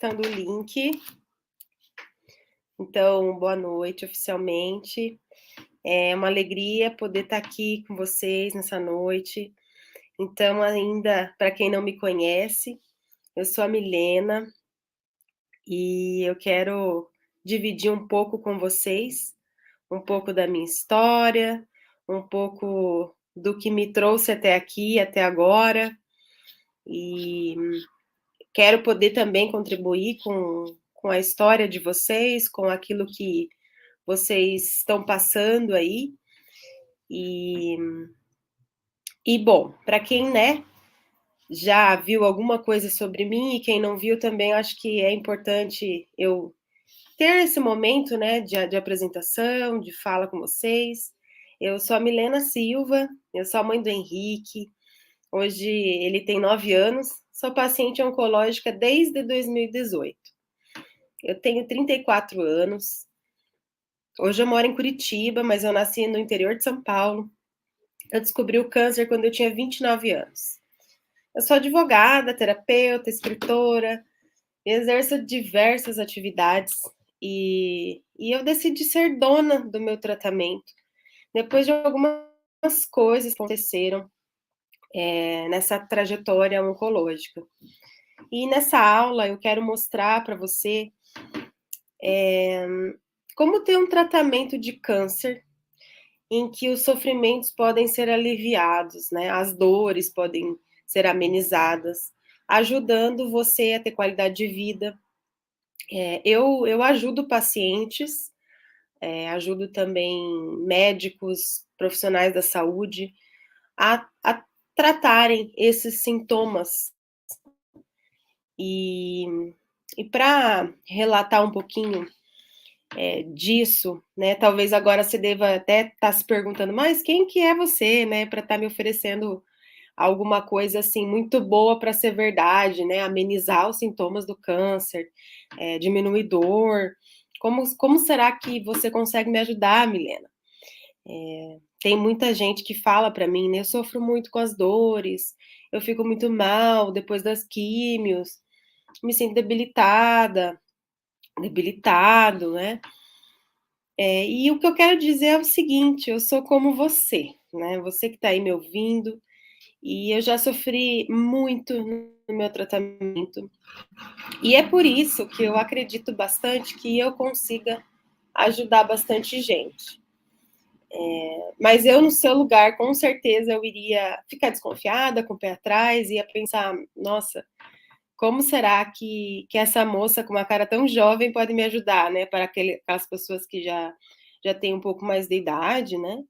Dando o link. Então, boa noite oficialmente. É uma alegria poder estar aqui com vocês nessa noite. Então, ainda para quem não me conhece, eu sou a Milena e eu quero dividir um pouco com vocês, um pouco da minha história, um pouco do que me trouxe até aqui, até agora. E quero poder também contribuir com a história de vocês, com aquilo que vocês estão passando aí. E bom, para quem, né, já viu alguma coisa sobre mim e quem não viu também, acho que é importante eu ter esse momento, né, de apresentação, de fala com vocês. Eu sou a Milena Silva, eu sou a mãe do Henrique. Hoje ele tem 9 anos, sou paciente oncológica desde 2018. Eu tenho 34 anos. Hoje eu moro em Curitiba, mas eu nasci no interior de São Paulo. Eu descobri o câncer quando eu tinha 29 anos. Eu sou advogada, terapeuta, escritora, exerço diversas atividades e eu decidi ser dona do meu tratamento depois de algumas coisas que aconteceram nessa trajetória oncológica. E nessa aula eu quero mostrar para você como ter um tratamento de câncer em que os sofrimentos podem ser aliviados, né? As dores podem ser amenizadas, ajudando você a ter qualidade de vida. Eu ajudo pacientes, ajudo também médicos, profissionais da saúde a tratarem esses sintomas. E para relatar um pouquinho disso, né? Talvez agora você deva até estar se perguntando, mas quem que é você, né, para estar me oferecendo alguma coisa assim muito boa para ser verdade, né? Amenizar os sintomas do câncer, diminuir dor. Como será que você consegue me ajudar, Milena? Tem muita gente que fala para mim, né? Eu sofro muito com as dores, eu fico muito mal depois das químios, me sinto debilitada, debilitado, né? E o que eu quero dizer é o seguinte: eu sou como você, né? Você que está aí me ouvindo, e eu já sofri muito no meu tratamento. E é por isso que eu acredito bastante que eu consiga ajudar bastante gente. Mas eu, no seu lugar, com certeza eu iria ficar desconfiada, com o pé atrás, ia pensar, nossa, como será que essa moça com uma cara tão jovem pode me ajudar, né? Para aquelas pessoas que já têm um pouco mais de idade, né?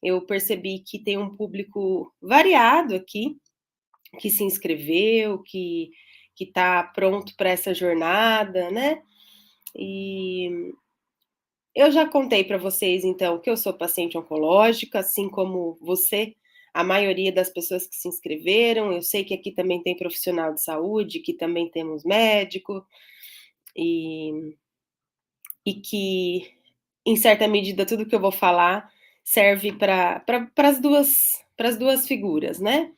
Eu percebi que tem um público variado aqui, que se inscreveu, que está pronto para essa jornada, né? E eu já contei para vocês, então, que eu sou paciente oncológica, assim como você, a maioria das pessoas que se inscreveram. Eu sei que aqui também tem profissional de saúde, que também temos médico, e, e que, em certa medida, tudo que eu vou falar serve para as duas figuras, né?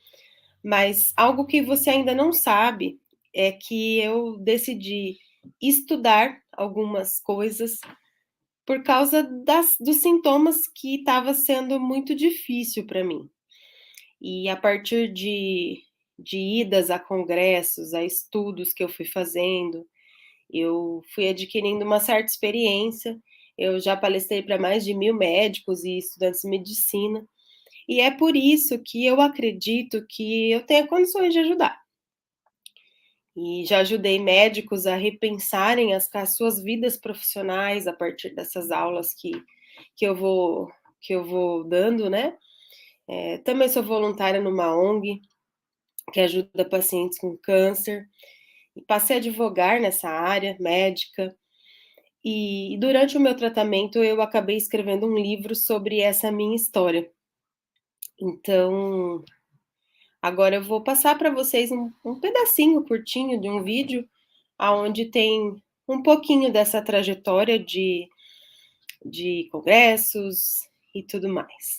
Mas algo que você ainda não sabe é que eu decidi estudar algumas coisas por causa dos sintomas que estava sendo muito difícil para mim. E a partir de idas a congressos, a estudos que eu fui fazendo, eu fui adquirindo uma certa experiência. Eu já palestrei para mais de 1.000 médicos e estudantes de medicina. E é por isso que eu acredito que eu tenho condições de ajudar. E já ajudei médicos a repensarem as suas vidas profissionais a partir dessas aulas que eu vou que eu vou dando, né? Também sou voluntária numa ONG que ajuda pacientes com câncer e passei a advogar nessa área médica. E durante o meu tratamento eu acabei escrevendo um livro sobre essa minha história. Então, agora eu vou passar para vocês um pedacinho curtinho de um vídeo aonde tem um pouquinho dessa trajetória de congressos e tudo mais.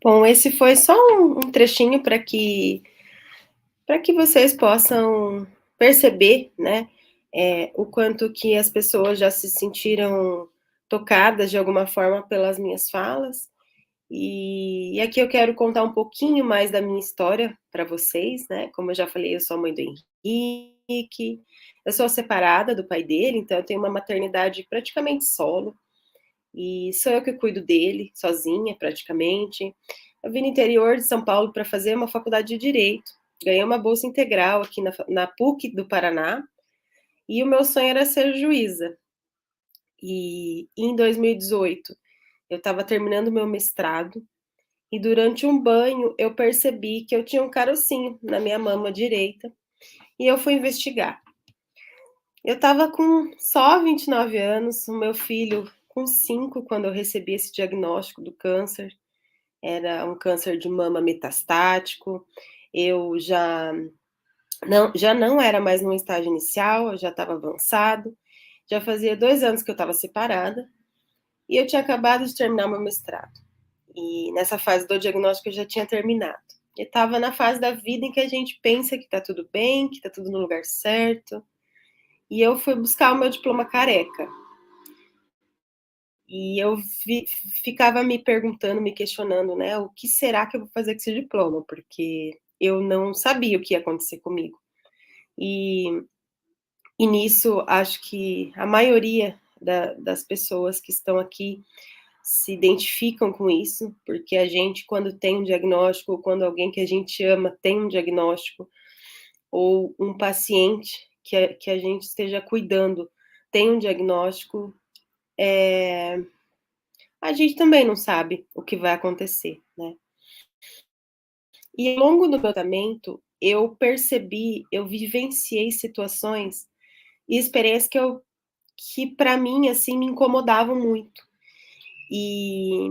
Bom, esse foi só um trechinho para que vocês possam perceber, né, o quanto que as pessoas já se sentiram tocadas de alguma forma pelas minhas falas. E aqui eu quero contar um pouquinho mais da minha história para vocês, né? Como eu já falei, eu sou a mãe do Henrique, eu sou separada do pai dele, então eu tenho uma maternidade praticamente solo, e sou eu que cuido dele, sozinha, praticamente. Eu vim no interior de São Paulo para fazer uma faculdade de Direito, ganhei uma bolsa integral aqui na PUC do Paraná, e o meu sonho era ser juíza. E em 2018, eu estava terminando meu mestrado, e durante um banho eu percebi que eu tinha um carocinho na minha mama direita, e eu fui investigar. Eu estava com só 29 anos, o meu filho com 5 quando eu recebi esse diagnóstico do câncer. Era um câncer de mama metastático. Eu já não era mais no estágio inicial, eu já estava avançado. Já fazia 2 anos que eu estava separada e eu tinha acabado de terminar meu mestrado. E nessa fase do diagnóstico eu já tinha terminado. Eu estava na fase da vida em que a gente pensa que está tudo bem, que está tudo no lugar certo. E eu fui buscar o meu diploma careca. E eu ficava me perguntando, me questionando, né? O que será que eu vou fazer com esse diploma? Porque eu não sabia o que ia acontecer comigo. E, e nisso, acho que a maioria das pessoas que estão aqui se identificam com isso, porque a gente, quando tem um diagnóstico, ou quando alguém que a gente ama tem um diagnóstico, ou um paciente que a gente esteja cuidando tem um diagnóstico, a gente também não sabe o que vai acontecer, né? E ao longo do meu tratamento, eu percebi, eu vivenciei situações e experiências que para mim, assim, me incomodavam muito. E,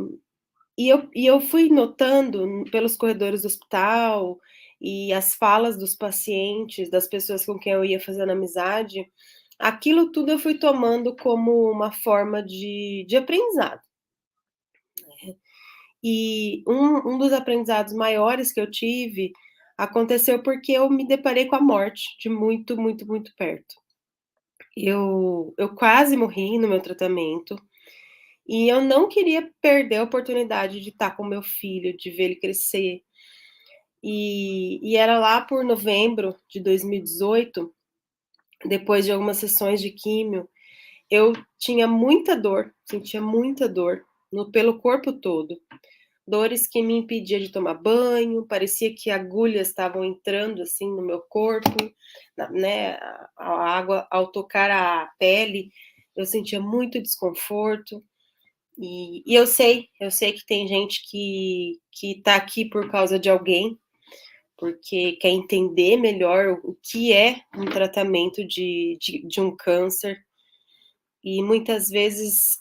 e eu fui notando pelos corredores do hospital e as falas dos pacientes, das pessoas com quem eu ia fazendo amizade, aquilo tudo eu fui tomando como uma forma de aprendizado. E um dos aprendizados maiores que eu tive aconteceu porque eu me deparei com a morte de muito, muito, muito perto. Eu quase morri no meu tratamento e eu não queria perder a oportunidade de estar com meu filho, de ver ele crescer. E era lá por novembro de 2018, depois de algumas sessões de químio, eu tinha muita dor, sentia muita dor pelo corpo todo. Dores que me impediam de tomar banho, parecia que agulhas estavam entrando assim no meu corpo, né? A água, ao tocar a pele, eu sentia muito desconforto. E eu sei que tem gente que tá aqui por causa de alguém, porque quer entender melhor o que é um tratamento de um câncer. E muitas vezes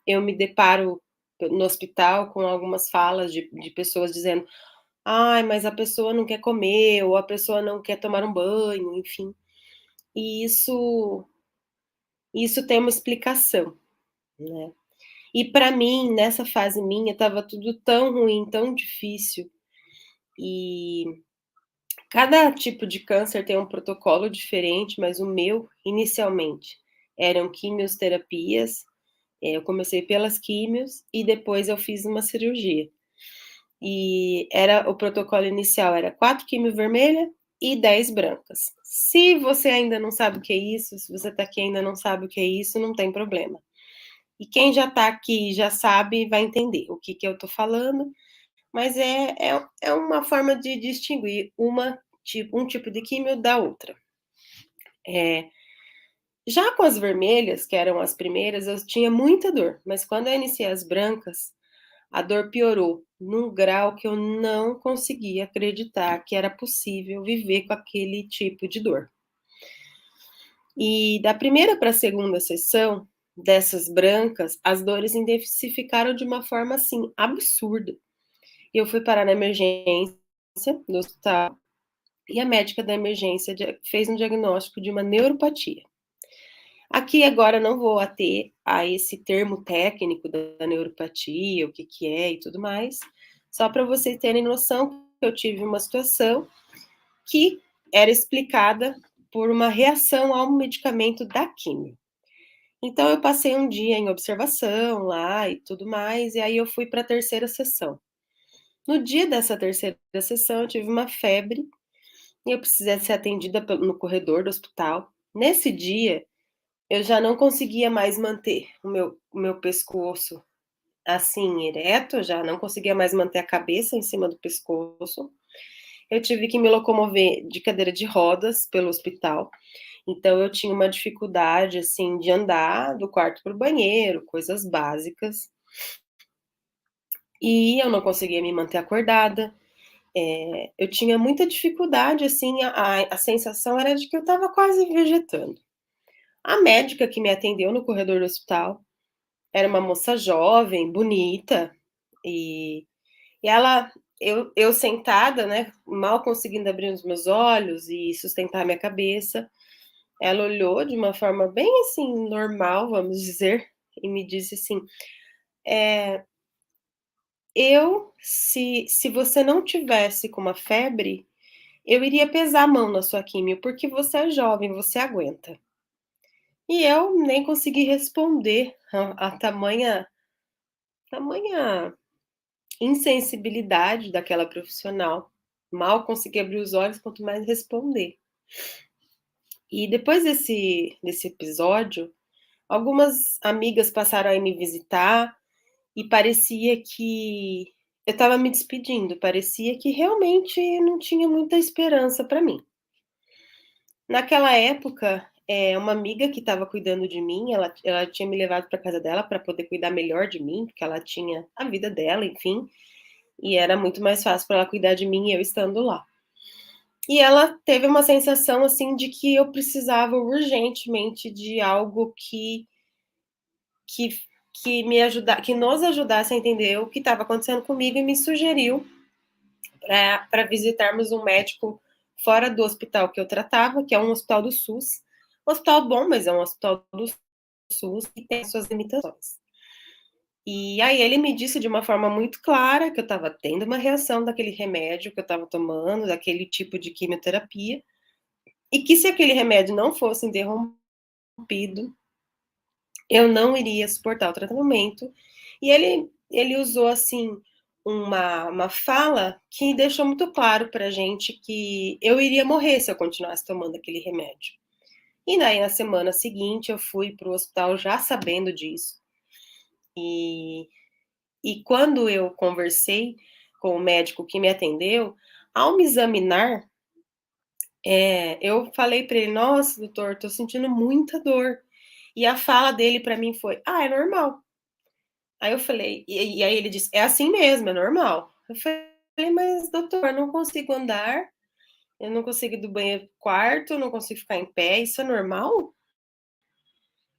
eu me deparo no hospital com algumas falas de pessoas dizendo: "Ai, mas a pessoa não quer comer", ou a pessoa não quer tomar um banho, enfim. E isso tem uma explicação, né. E para mim, nessa fase minha, estava tudo tão ruim, tão difícil, e cada tipo de câncer tem um protocolo diferente, mas o meu, inicialmente, eram quimioterapias, eu comecei pelas químios e depois eu fiz uma cirurgia. E era o protocolo inicial era 4 químio vermelha e 10 brancas. Se você ainda não sabe o que é isso, se você está aqui e ainda não sabe o que é isso, não tem problema. E quem já está aqui e já sabe, vai entender o que eu estou falando, mas é uma forma de distinguir um tipo de químio da outra. Já com as vermelhas, que eram as primeiras, eu tinha muita dor, mas quando eu iniciei as brancas, a dor piorou num grau que eu não conseguia acreditar que era possível viver com aquele tipo de dor. E da primeira para a segunda sessão dessas brancas, as dores intensificaram de uma forma assim absurda. Eu fui parar na emergência do hospital e a médica da emergência fez um diagnóstico de uma neuropatia. Aqui agora não vou ater a esse termo técnico da neuropatia, o que que é e tudo mais, só para vocês terem noção que eu tive uma situação que era explicada por uma reação ao medicamento da químio. Então eu passei um dia em observação lá e tudo mais, e aí eu fui para a terceira sessão. No dia dessa terceira sessão eu tive uma febre e eu precisei ser atendida no corredor do hospital. Nesse dia, eu já não conseguia mais manter o meu pescoço, assim, ereto, eu já não conseguia mais manter a cabeça em cima do pescoço. Eu tive que me locomover de cadeira de rodas pelo hospital, então eu tinha uma dificuldade, assim, de andar do quarto para o banheiro, coisas básicas. E eu não conseguia me manter acordada, eu tinha muita dificuldade, assim, a sensação era de que eu estava quase vegetando. A médica que me atendeu no corredor do hospital era uma moça jovem, bonita, e e ela eu sentada, né, mal conseguindo abrir os meus olhos e sustentar minha cabeça, ela olhou de uma forma bem, assim, normal, vamos dizer, e me disse assim: se você não tivesse com uma febre, eu iria pesar a mão na sua químio, porque você é jovem, você aguenta". E eu nem consegui responder a tamanha insensibilidade daquela profissional. Mal consegui abrir os olhos, quanto mais responder. E depois desse episódio, algumas amigas passaram a ir me visitar e parecia que eu estava me despedindo, parecia que realmente não tinha muita esperança para mim. Naquela época, uma amiga que estava cuidando de mim, ela tinha me levado para casa dela para poder cuidar melhor de mim, porque ela tinha a vida dela, enfim, e era muito mais fácil para ela cuidar de mim eu estando lá. E ela teve uma sensação, assim, de que eu precisava urgentemente de algo que que nos ajudasse a entender o que estava acontecendo comigo e me sugeriu para visitarmos um médico fora do hospital que eu tratava, que é um hospital do SUS. Um hospital bom, mas é um hospital do SUS e tem suas limitações. E aí ele me disse de uma forma muito clara que eu estava tendo uma reação daquele remédio que eu estava tomando, daquele tipo de quimioterapia, e que se aquele remédio não fosse interrompido, eu não iria suportar o tratamento. E ele usou, assim, uma fala que deixou muito claro pra gente que eu iria morrer se eu continuasse tomando aquele remédio. E daí na semana seguinte eu fui para o hospital já sabendo disso. E quando eu conversei com o médico que me atendeu, ao me examinar, eu falei para ele: "Nossa, doutor, tô sentindo muita dor". E a fala dele para mim foi: "Ah, é normal". Aí eu falei e aí ele disse: "É assim mesmo, é normal". Eu falei: "Mas doutor, eu não consigo andar, eu não consigo ir do banheiro para o quarto, eu não consigo ficar em pé, isso é normal?".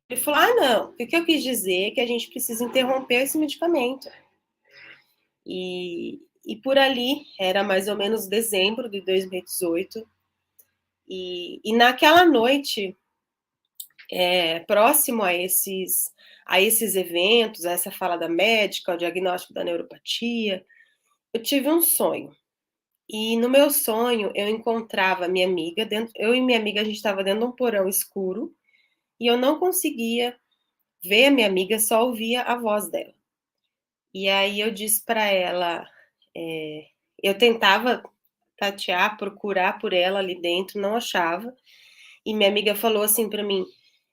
Ele falou: ah, não, o que eu quis dizer é que a gente precisa interromper esse medicamento. E por ali, era mais ou menos dezembro de 2018, e naquela noite, próximo a esses eventos, a essa fala da médica, o diagnóstico da neuropatia, eu tive um sonho. E no meu sonho, eu encontrava minha amiga, eu e minha amiga, a gente estava dentro de um porão escuro, e eu não conseguia ver a minha amiga, só ouvia a voz dela. E aí eu disse para ela, eu tentava tatear, procurar por ela ali dentro, não achava. E minha amiga falou assim para mim: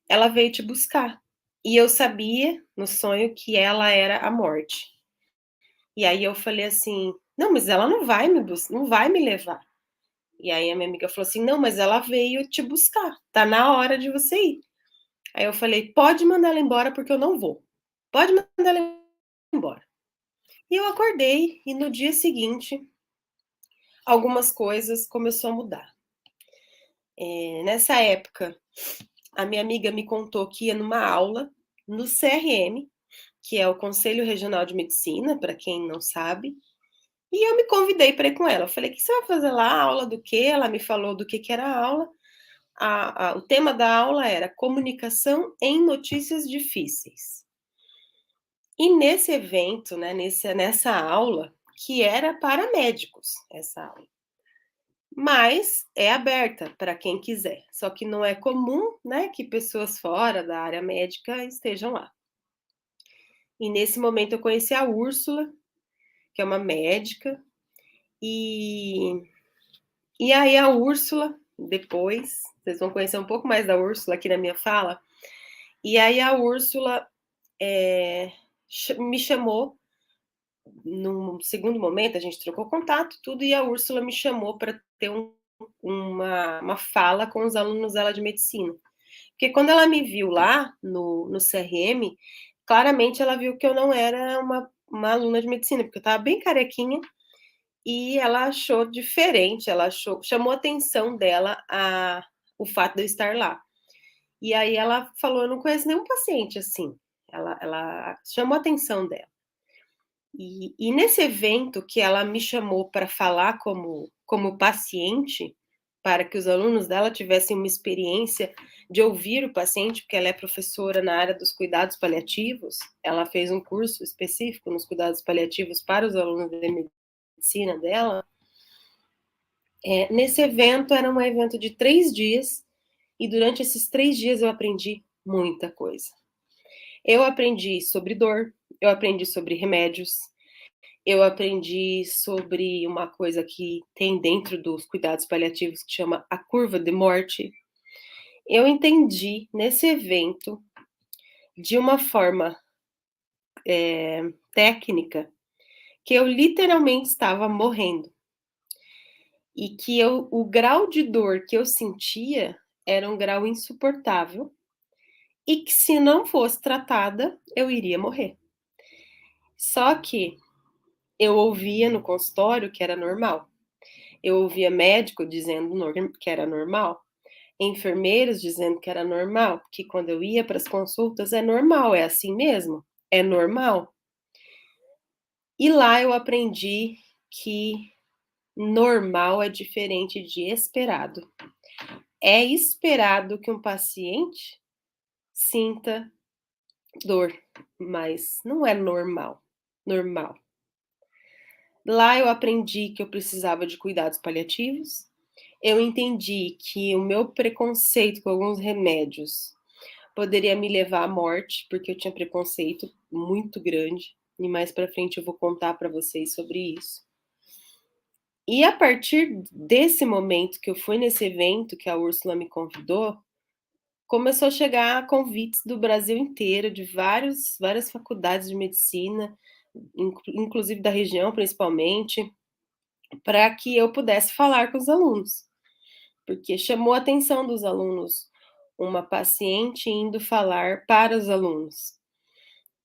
ela veio te buscar. E eu sabia no sonho que ela era a morte. E aí eu falei assim: não, mas ela não vai me não vai me levar. E aí a minha amiga falou assim: não, mas ela veio te buscar. Tá na hora de você ir. Aí eu falei: pode mandar ela embora porque eu não vou. Pode mandar ela embora. E eu acordei e no dia seguinte algumas coisas começou a mudar. Nessa época, a minha amiga me contou que ia numa aula no CRM, que é o Conselho Regional de Medicina, para quem não sabe, e eu me convidei para ir com ela. Eu falei: o que você vai fazer lá? Aula do quê? Ela me falou do que era a aula. O tema da aula era comunicação em notícias difíceis. E nesse evento, né, nessa aula, que era para médicos, essa aula, mas é aberta para quem quiser. Só que não é comum, né, que pessoas fora da área médica estejam lá. E nesse momento eu conheci a Úrsula, que é uma médica, e, e aí a Úrsula, depois, vocês vão conhecer um pouco mais da Úrsula aqui na minha fala, e aí a Úrsula me chamou, num segundo momento, a gente trocou contato, tudo, e a Úrsula me chamou para ter uma fala com os alunos dela de medicina. Porque quando ela me viu lá no CRM, claramente ela viu que eu não era uma aluna de medicina, porque eu estava bem carequinha, e ela achou diferente, chamou a atenção dela o fato de eu estar lá. E aí ela falou: eu não conheço nenhum paciente assim. Ela chamou a atenção dela. E nesse evento que ela me chamou para falar como paciente, para que os alunos dela tivessem uma experiência de ouvir o paciente, porque ela é professora na área dos cuidados paliativos, ela fez um curso específico nos cuidados paliativos para os alunos de medicina dela. Nesse evento, era um evento de 3 dias, e durante esses 3 dias eu aprendi muita coisa. Eu aprendi sobre dor, eu aprendi sobre remédios, eu aprendi sobre uma coisa que tem dentro dos cuidados paliativos que chama a curva de morte. Eu entendi nesse evento, de uma forma técnica, que eu literalmente estava morrendo. E que o grau de dor que eu sentia era um grau insuportável, e que se não fosse tratada, eu iria morrer. Só que eu ouvia no consultório que era normal. Eu ouvia médico dizendo que era normal, enfermeiros dizendo que era normal, que quando eu ia para as consultas é normal, é assim mesmo, é normal. E lá eu aprendi que normal é diferente de esperado. É esperado que um paciente sinta dor, mas não é normal. Normal. Lá eu aprendi que eu precisava de cuidados paliativos. Eu entendi que o meu preconceito com alguns remédios poderia me levar à morte, porque eu tinha preconceito muito grande. E mais para frente eu vou contar para vocês sobre isso. E a partir desse momento que eu fui nesse evento que a Úrsula me convidou, começou a chegar convites do Brasil inteiro, de várias faculdades de medicina, inclusive da região principalmente, para que eu pudesse falar com os alunos. Porque chamou a atenção dos alunos uma paciente indo falar para os alunos.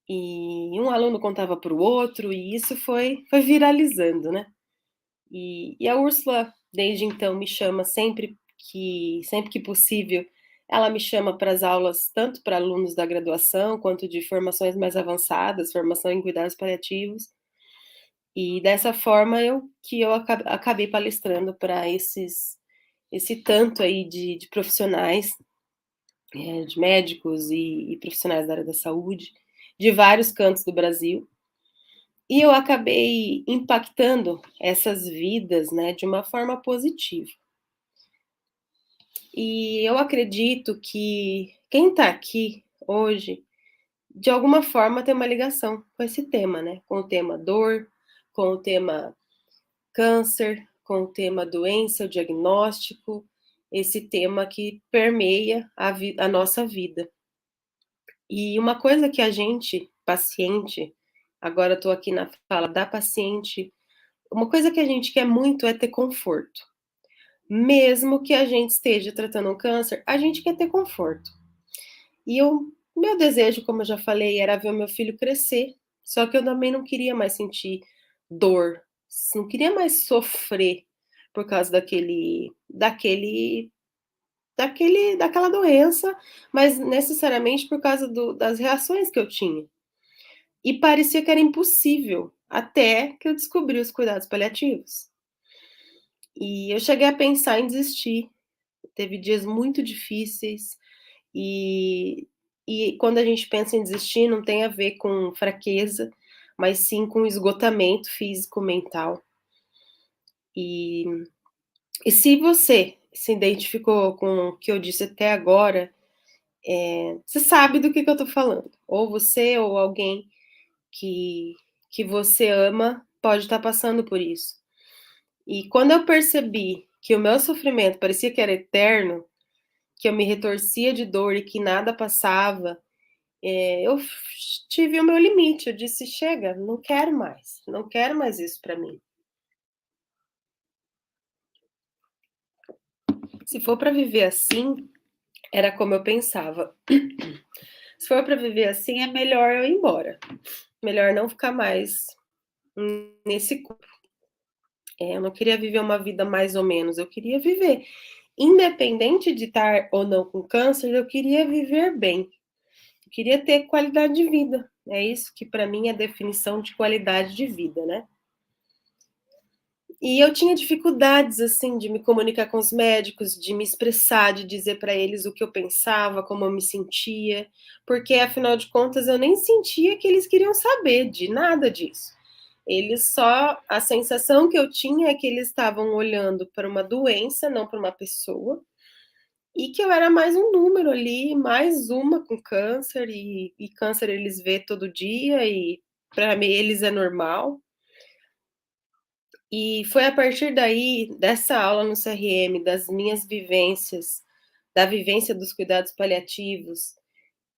E um aluno contava para o outro, e isso foi viralizando, né? E a Úrsula, desde então, me chama sempre que possível, Ela me chama para as aulas, tanto para alunos da graduação, quanto de formações mais avançadas, formação em cuidados paliativos. E dessa forma eu acabei palestrando para esse tanto aí de profissionais, de médicos e profissionais da área da saúde, de vários cantos do Brasil. E eu acabei impactando essas vidas, né, de uma forma positiva. E eu acredito que quem está aqui hoje, de alguma forma, tem uma ligação com esse tema, né? Com o tema dor, com o tema câncer, com o tema doença, o diagnóstico, esse tema que permeia a nossa vida. E uma coisa que a gente, paciente, agora estou aqui na fala da paciente, uma coisa que a gente quer muito é ter conforto. Mesmo que a gente esteja tratando um câncer, a gente quer ter conforto. E meu desejo, como eu já falei, era ver o meu filho crescer. Só que eu também não queria mais sentir dor, não queria mais sofrer por causa daquela doença, mas necessariamente por causa das reações que eu tinha. E parecia que era impossível, até que eu descobri os cuidados paliativos. E eu cheguei a pensar em desistir. Teve dias muito difíceis, e, e quando a gente pensa em desistir, não tem a ver com fraqueza, mas sim com esgotamento físico, mental. E, e se você se identificou com o que eu disse até agora, você sabe do que eu estou falando. Ou você ou alguém que, que você ama pode estar passando por isso. E quando eu percebi que o meu sofrimento parecia que era eterno, que eu me retorcia de dor e que nada passava, eu tive o meu limite. Eu disse: chega, não quero mais, não quero mais isso para mim. Se for para viver assim, era como eu pensava. Se for para viver assim, é melhor eu ir embora. Melhor não ficar mais nesse corpo. Eu não queria viver uma vida mais ou menos, eu queria viver. Independente de estar ou não com câncer, eu queria viver bem. Eu queria ter qualidade de vida. É isso que para mim é a definição de qualidade de vida, né? E eu tinha dificuldades, assim, de me comunicar com os médicos, de me expressar, de dizer para eles o que eu pensava, como eu me sentia, porque afinal de contas eu nem sentia que eles queriam saber de nada disso. Eles só, a sensação que eu tinha é que eles estavam olhando para uma doença, não para uma pessoa, e que eu era mais um número ali, mais uma com câncer, e câncer eles vê todo dia, e para mim eles é normal. E foi a partir daí, dessa aula no CRM, das minhas vivências, da vivência dos cuidados paliativos,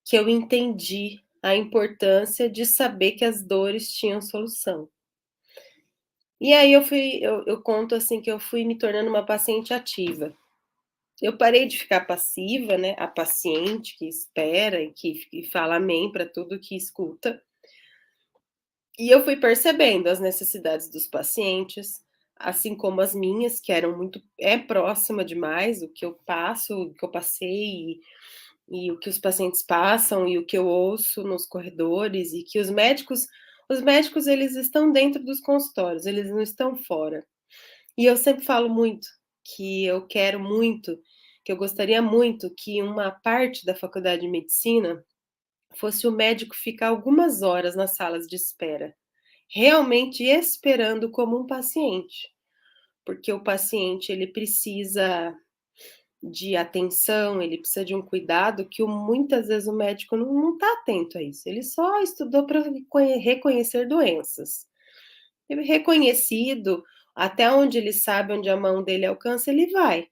que eu entendi a importância de saber que as dores tinham solução. E aí eu conto assim que eu fui me tornando uma paciente ativa. Eu parei de ficar passiva, né? A paciente que espera e que fala amém para tudo que escuta. E eu fui percebendo as necessidades dos pacientes, assim como as minhas, que eram muito próxima demais, o que eu passo, o que eu passei, e o que os pacientes passam, e o que eu ouço nos corredores, e que os médicos eles estão dentro dos consultórios, eles não estão fora. E eu sempre falo muito que eu quero muito, que eu gostaria muito que uma parte da faculdade de medicina fosse o médico ficar algumas horas nas salas de espera, realmente esperando como um paciente, porque o paciente ele precisa de atenção, ele precisa de um cuidado que muitas vezes o médico não está atento a isso. Ele só estudou para reconhecer doenças. Ele reconhecido, até onde ele sabe onde a mão dele alcança, ele vai.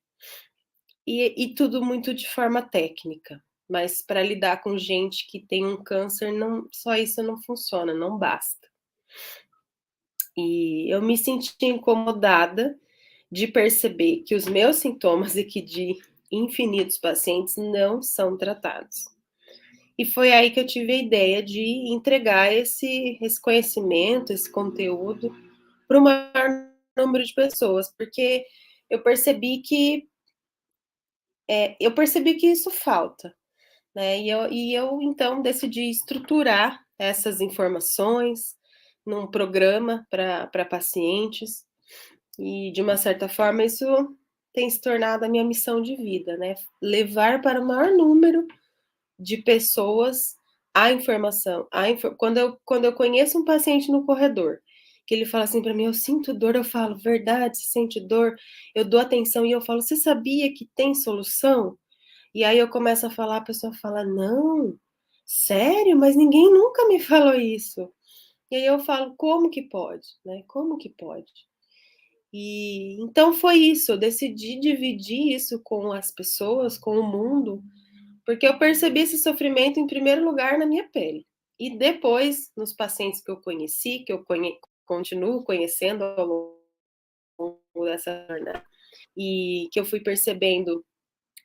E tudo muito de forma técnica. Mas para lidar com gente que tem um câncer, não, só isso não funciona, não basta. E eu me senti incomodada de perceber que os meus sintomas e que de infinitos pacientes não são tratados. E foi aí que eu tive a ideia de entregar esse conhecimento, esse conteúdo para o maior número de pessoas, porque eu percebi que eu percebi que isso falta, né, e eu então decidi estruturar essas informações num programa para pacientes, e de uma certa forma isso tem se tornado a minha missão de vida, né, levar para o maior número de pessoas a informação. Quando eu conheço um paciente no corredor, que ele fala assim para mim: "Eu sinto dor", eu falo: "Verdade, você sente dor?". Eu dou atenção e eu falo: "Você sabia que tem solução?". E aí eu começo a falar, a pessoa fala: "Não, sério? Mas ninguém nunca me falou isso". E aí eu falo: "Como que pode?", né, como que pode? E então foi isso, eu decidi dividir isso com as pessoas, com o mundo, porque eu percebi esse sofrimento em primeiro lugar na minha pele. E depois, nos pacientes que eu conheci, que eu continuo conhecendo ao longo dessa jornada, e que eu fui percebendo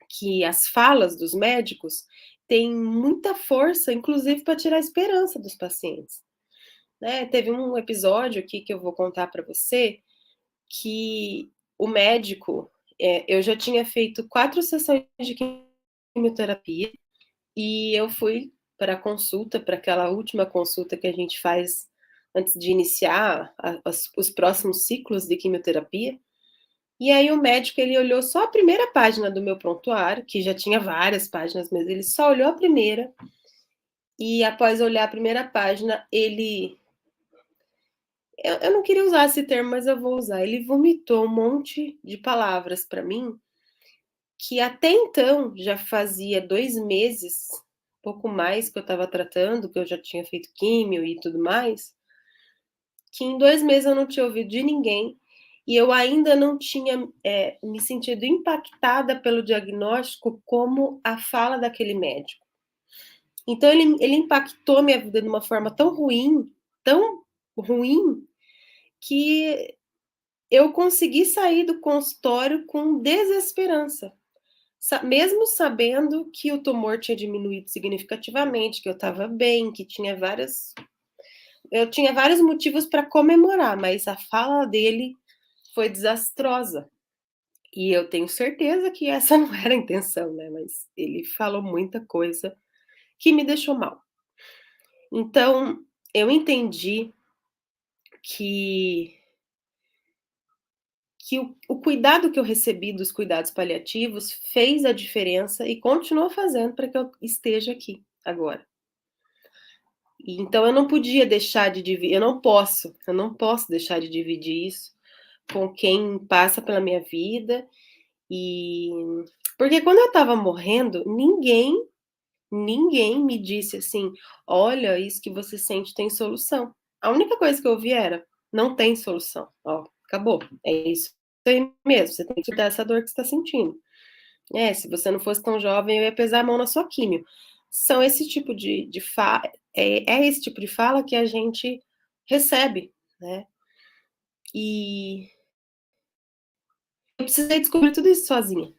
que as falas dos médicos têm muita força, inclusive para tirar a esperança dos pacientes. Né? Teve um episódio aqui que eu vou contar para você que o médico, eu já tinha feito 4 sessões de quimioterapia e eu fui para a consulta, para aquela última consulta que a gente faz antes de iniciar os próximos ciclos de quimioterapia. E aí o médico ele olhou só a primeira página do meu prontuário, que já tinha várias páginas, mas ele só olhou a primeira. E após olhar a primeira página, eu não queria usar esse termo, mas eu vou usar. Ele vomitou um monte de palavras para mim que até então já fazia 2 meses, pouco mais que eu estava tratando, que eu já tinha feito químio e tudo mais, que em 2 meses eu não tinha ouvido de ninguém e eu ainda não tinha me sentido impactada pelo diagnóstico como a fala daquele médico. Então ele impactou minha vida de uma forma tão ruim, que eu consegui sair do consultório com desesperança. Mesmo sabendo que o tumor tinha diminuído significativamente, que eu estava bem, que eu tinha vários motivos para comemorar, mas a fala dele foi desastrosa. E eu tenho certeza que essa não era a intenção, né? Mas ele falou muita coisa que me deixou mal. Então, eu entendi que, que o cuidado que eu recebi dos cuidados paliativos fez a diferença e continua fazendo para que eu esteja aqui agora. Então eu não podia deixar de dividir, eu não posso deixar de dividir isso com quem passa pela minha vida, e porque quando eu estava morrendo, ninguém me disse assim: "Olha, isso que você sente tem solução". A única coisa que eu ouvi era: "Não tem solução, ó, acabou, é isso aí mesmo, você tem que dar essa dor que você está sentindo. É, se você não fosse tão jovem, eu ia pesar a mão na sua químio". São esse tipo de fa é esse tipo de fala que a gente recebe, né. E eu precisei descobrir tudo isso sozinha.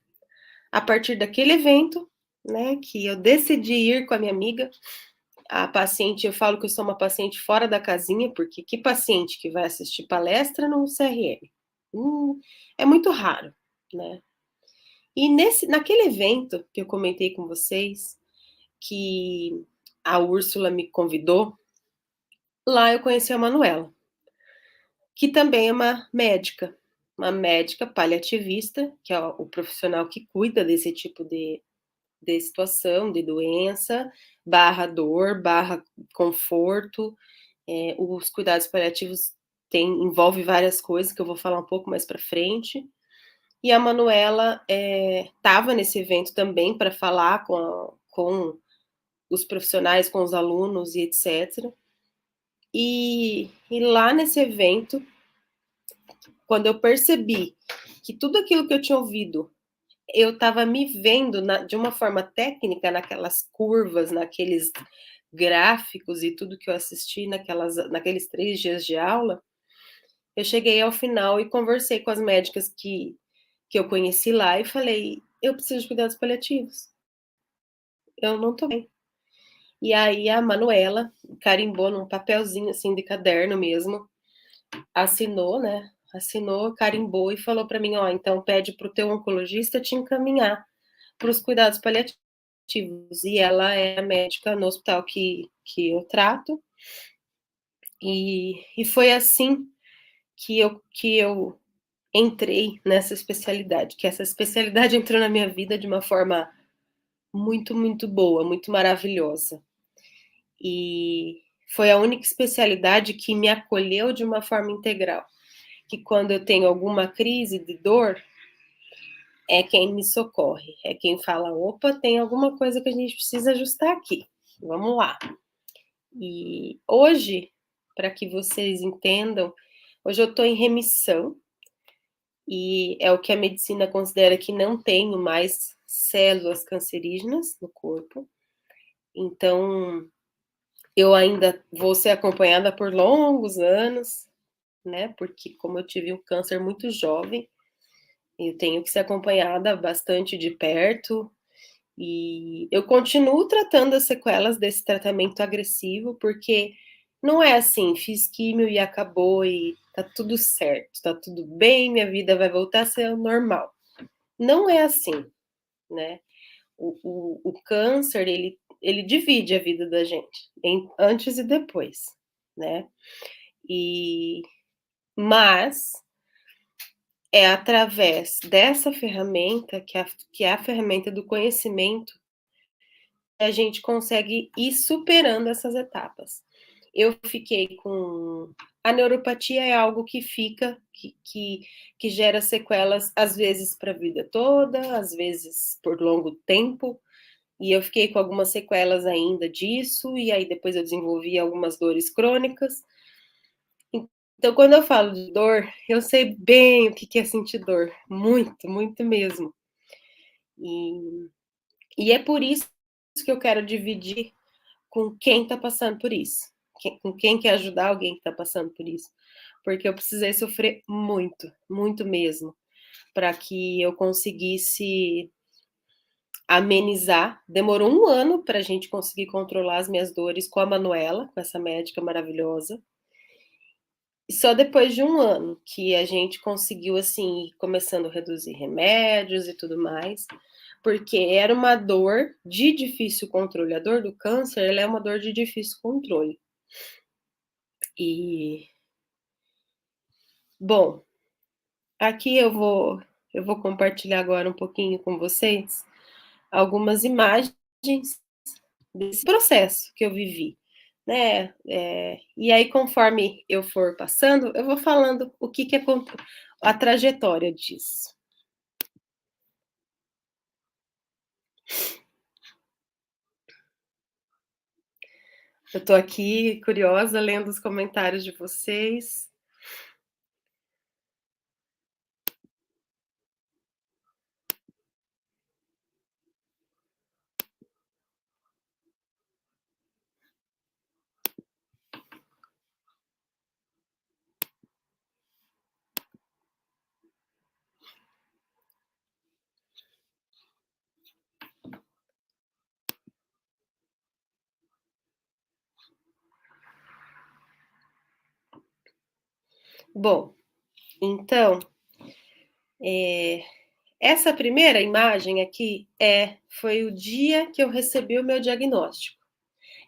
A partir daquele evento, né, que eu decidi ir com a minha amiga, a paciente eu falo que eu sou uma paciente fora da casinha, porque que paciente que vai assistir palestra no CRM? É muito raro, né. E naquele evento que eu comentei com vocês, que a Úrsula me convidou, lá eu conheci a Manuela, que também é uma médica paliativista, que é o profissional que cuida desse tipo de situação, de doença, barra dor, barra conforto. Os cuidados paliativos envolve várias coisas que eu vou falar um pouco mais para frente. E a Manuela estava nesse evento também para falar com os profissionais, com os alunos e etc. E lá nesse evento, quando eu percebi que tudo aquilo que eu tinha ouvido, eu estava me vendo de uma forma técnica naquelas curvas, naqueles gráficos e tudo que eu assisti naqueles 3 dias de aula, eu cheguei ao final e conversei com as médicas que eu conheci lá e falei: eu preciso de cuidados paliativos, eu não estou bem. E aí a Manuela carimbou num papelzinho assim de caderno mesmo, assinou, né? Assinou, carimbou e falou para mim: ó, então pede para o teu oncologista te encaminhar para os cuidados paliativos, e ela é a médica no hospital que eu trato, e foi assim que eu entrei nessa especialidade, que essa especialidade entrou na minha vida de uma forma muito, muito boa, muito maravilhosa. E foi a única especialidade que me acolheu de uma forma integral. Que quando eu tenho alguma crise de dor, é quem me socorre, é quem fala: opa, tem alguma coisa que a gente precisa ajustar aqui, vamos lá. E hoje, para que vocês entendam, hoje eu estou em remissão, e é o que a medicina considera que não tenho mais células cancerígenas no corpo. Então, eu ainda vou ser acompanhada por longos anos, né? Porque como eu tive um câncer muito jovem, eu tenho que ser acompanhada bastante de perto. E eu continuo tratando as sequelas desse tratamento agressivo, porque não é assim, fiz químio e acabou e tá tudo certo, tá tudo bem, minha vida vai voltar a ser normal. Não é assim, né? O câncer, ele divide a vida da gente, em antes e depois, né? E, mas é através dessa ferramenta, que é a ferramenta do conhecimento, que a gente consegue ir superando essas etapas. Eu fiquei com. A neuropatia é algo que fica, que gera sequelas, às vezes para a vida toda, às vezes por longo tempo. E eu fiquei com algumas sequelas ainda disso, e aí depois eu desenvolvi algumas dores crônicas. Então, quando eu falo de dor, eu sei bem o que é sentir dor, muito, muito mesmo. E, e é por isso que eu quero dividir com quem está passando por isso, com quem quer ajudar alguém que está passando por isso, porque eu precisei sofrer muito, muito mesmo, para que eu conseguisse amenizar. Demorou um ano para a gente conseguir controlar as minhas dores com a Manuela, com essa médica maravilhosa. E só depois de um ano que a gente conseguiu, assim, ir começando a reduzir remédios e tudo mais, porque era uma dor de difícil controle. A dor do câncer, ela é uma dor de difícil controle. E, bom, aqui eu vou compartilhar agora um pouquinho com vocês algumas imagens desse processo que eu vivi, né? E aí, conforme eu for passando, eu vou falando o que é a trajetória disso. Eu estou aqui curiosa, lendo os comentários de vocês. Bom, então, essa primeira imagem aqui foi o dia que eu recebi o meu diagnóstico.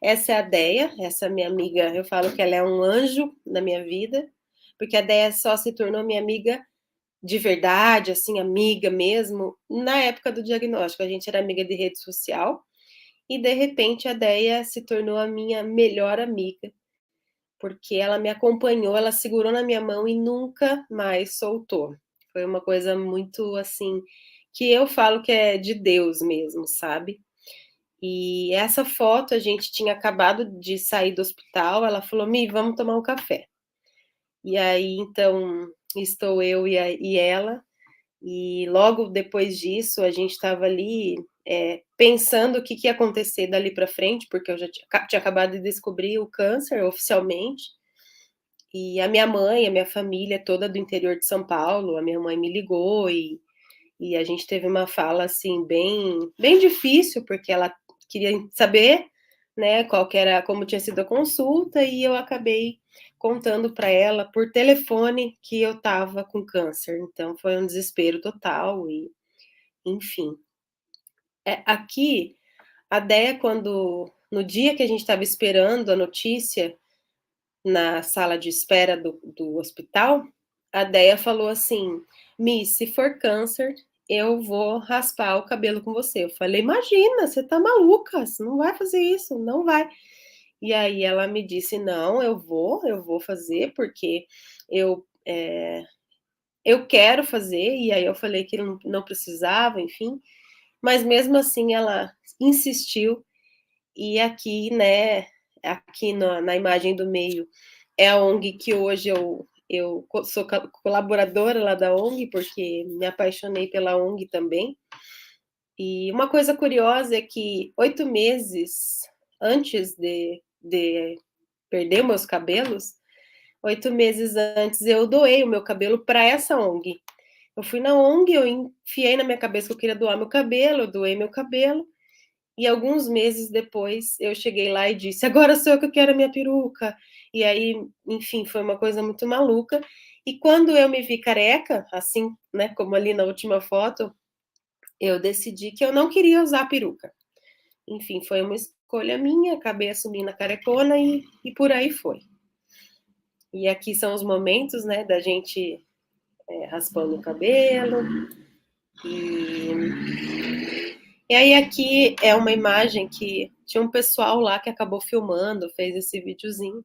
Essa é a Deia, essa minha amiga, eu falo que ela é um anjo na minha vida, porque a Deia só se tornou minha amiga de verdade, assim, amiga mesmo, na época do diagnóstico. A gente era amiga de rede social, e de repente a Deia se tornou a minha melhor amiga, porque ela me acompanhou, ela segurou na minha mão e nunca mais soltou. Foi uma coisa muito assim, que eu falo que é de Deus mesmo, sabe? E essa foto a gente tinha acabado de sair do hospital, ela falou: Mi, vamos tomar um café. E aí então estou eu e ela, e logo depois disso a gente estava ali pensando o que ia acontecer dali para frente, porque eu já tinha acabado de descobrir o câncer oficialmente. E a minha mãe, a minha família toda do interior de São Paulo, a minha mãe me ligou e a gente teve uma fala assim bem, bem difícil, porque ela queria saber, né, qual que era, como tinha sido a consulta, e eu acabei contando para ela por telefone que eu estava com câncer. Então foi um desespero total e, enfim. Aqui, a Déia, quando no dia que a gente estava esperando a notícia na sala de espera do hospital, a Déia falou assim: Miss, se for câncer, eu vou raspar o cabelo com você. Eu falei: imagina, você tá maluca, você não vai fazer isso, não vai. E aí ela me disse: não, eu vou fazer, porque eu, eu quero fazer. E aí eu falei que não precisava, enfim. Mas mesmo assim ela insistiu. E aqui, né, aqui na imagem do meio, é a ONG que hoje eu sou colaboradora lá da ONG, porque me apaixonei pela ONG também. E uma coisa curiosa é que 8 meses antes de perder meus cabelos, 8 meses antes eu doei o meu cabelo para essa ONG. Eu fui na ONG, eu enfiei na minha cabeça que eu queria doar meu cabelo, eu doei meu cabelo. E alguns meses depois eu cheguei lá e disse: agora sou eu que quero a minha peruca. E aí, enfim, foi uma coisa muito maluca. E quando eu me vi careca, assim, né, como ali na última foto, eu decidi que eu não queria usar peruca. Enfim, foi uma escolha minha, acabei assumindo a carecona e por aí foi. E aqui são os momentos, né, da gente raspando o cabelo. E aí aqui é uma imagem que tinha um pessoal lá que acabou filmando, fez esse videozinho,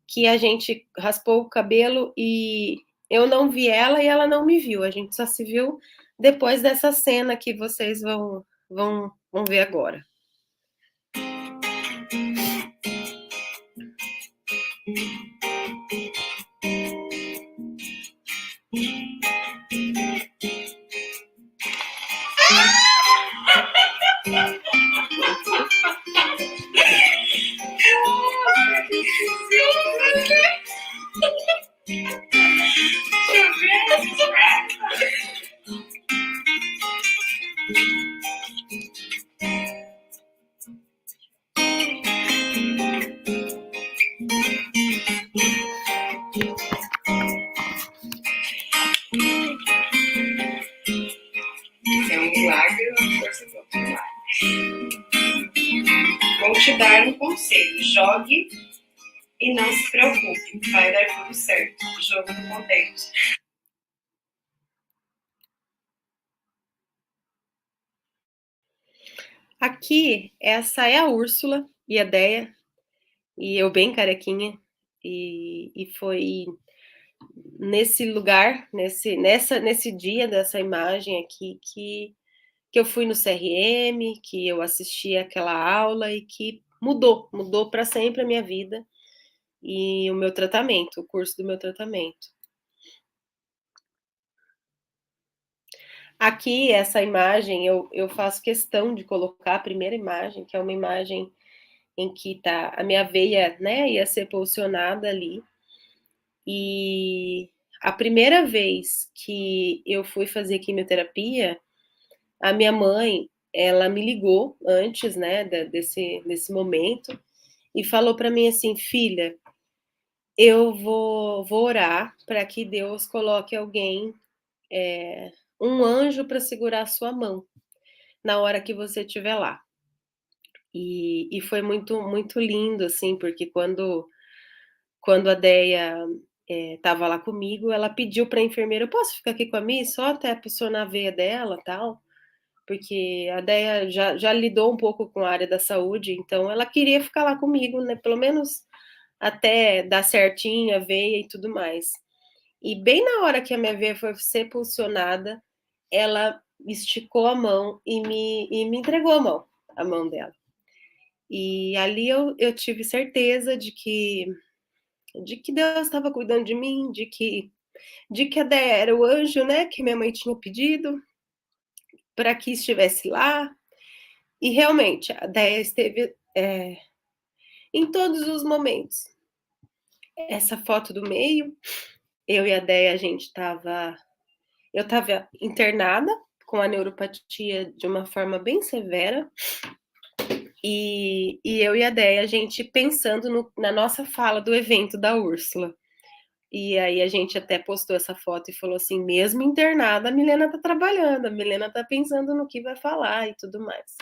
que a gente raspou o cabelo e eu não vi ela e ela não me viu. A gente só se viu depois dessa cena que vocês vão ver agora. É um milagre, uma força do outro milagre. Vou te dar um conselho: jogue e não se preocupe, vai dar tudo certo. Jogo do contente. Aqui, essa é a Úrsula e a Déia, e eu bem carequinha, e foi nesse lugar, nesse dia dessa imagem aqui, que eu fui no CRM, que eu assisti aquela aula e que mudou para sempre a minha vida e o meu tratamento, o curso do meu tratamento. Aqui, essa imagem, eu faço questão de colocar a primeira imagem, que é uma imagem em que tá a minha veia, né, ia ser pulsionada ali. E a primeira vez que eu fui fazer quimioterapia, a minha mãe, ela me ligou antes, né, desse momento e falou para mim assim: filha, eu vou orar para que Deus coloque alguém, um anjo para segurar a sua mão na hora que você estiver lá. E foi muito lindo, assim, porque quando a Deia estava lá comigo, ela pediu para a enfermeira: eu posso ficar aqui com a Miss só até posicionar a veia dela, tal, porque a Deia já lidou um pouco com a área da saúde, então ela queria ficar lá comigo, né? Pelo menos até dar certinho a veia e tudo mais. E bem na hora que a minha veia foi ser pulsionada, ela esticou a mão e me entregou a mão dela. E ali eu tive certeza de que Deus estava cuidando de mim, de que a Déia era o anjo, né, que minha mãe tinha pedido para que estivesse lá. E realmente, a Déia esteve em todos os momentos. Essa foto do meio, eu e a Déia, eu estava internada com a neuropatia de uma forma bem severa. E eu e a Déia, a gente pensando na nossa fala do evento da Úrsula. E aí a gente até postou essa foto e falou assim: mesmo internada, a Milena tá trabalhando, a Milena tá pensando no que vai falar e tudo mais.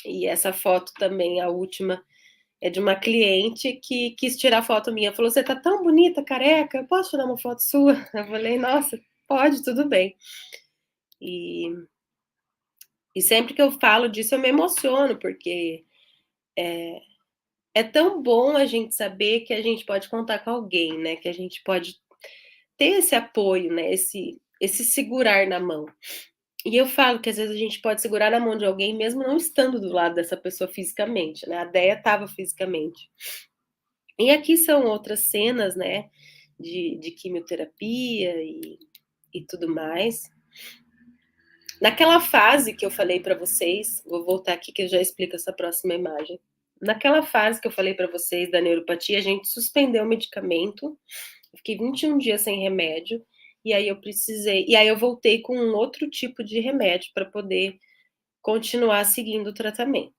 E essa foto também, a última, é de uma cliente que quis tirar foto minha. Falou: você tá tão bonita, careca, eu posso tirar uma foto sua? Eu falei: nossa, pode, tudo bem. E, e sempre que eu falo disso, eu me emociono, porque é tão bom a gente saber que a gente pode contar com alguém, né? Que a gente pode ter esse apoio, né? Esse segurar na mão. E eu falo que às vezes a gente pode segurar na mão de alguém mesmo não estando do lado dessa pessoa fisicamente, né? A Deia estava fisicamente. E aqui são outras cenas, né? De quimioterapia e tudo mais. Naquela fase que eu falei para vocês, vou voltar aqui que eu já explico essa próxima imagem. Naquela fase que eu falei para vocês da neuropatia, a gente suspendeu o medicamento. Eu fiquei 21 dias sem remédio. E aí eu precisei. E aí eu voltei com um outro tipo de remédio para poder continuar seguindo o tratamento.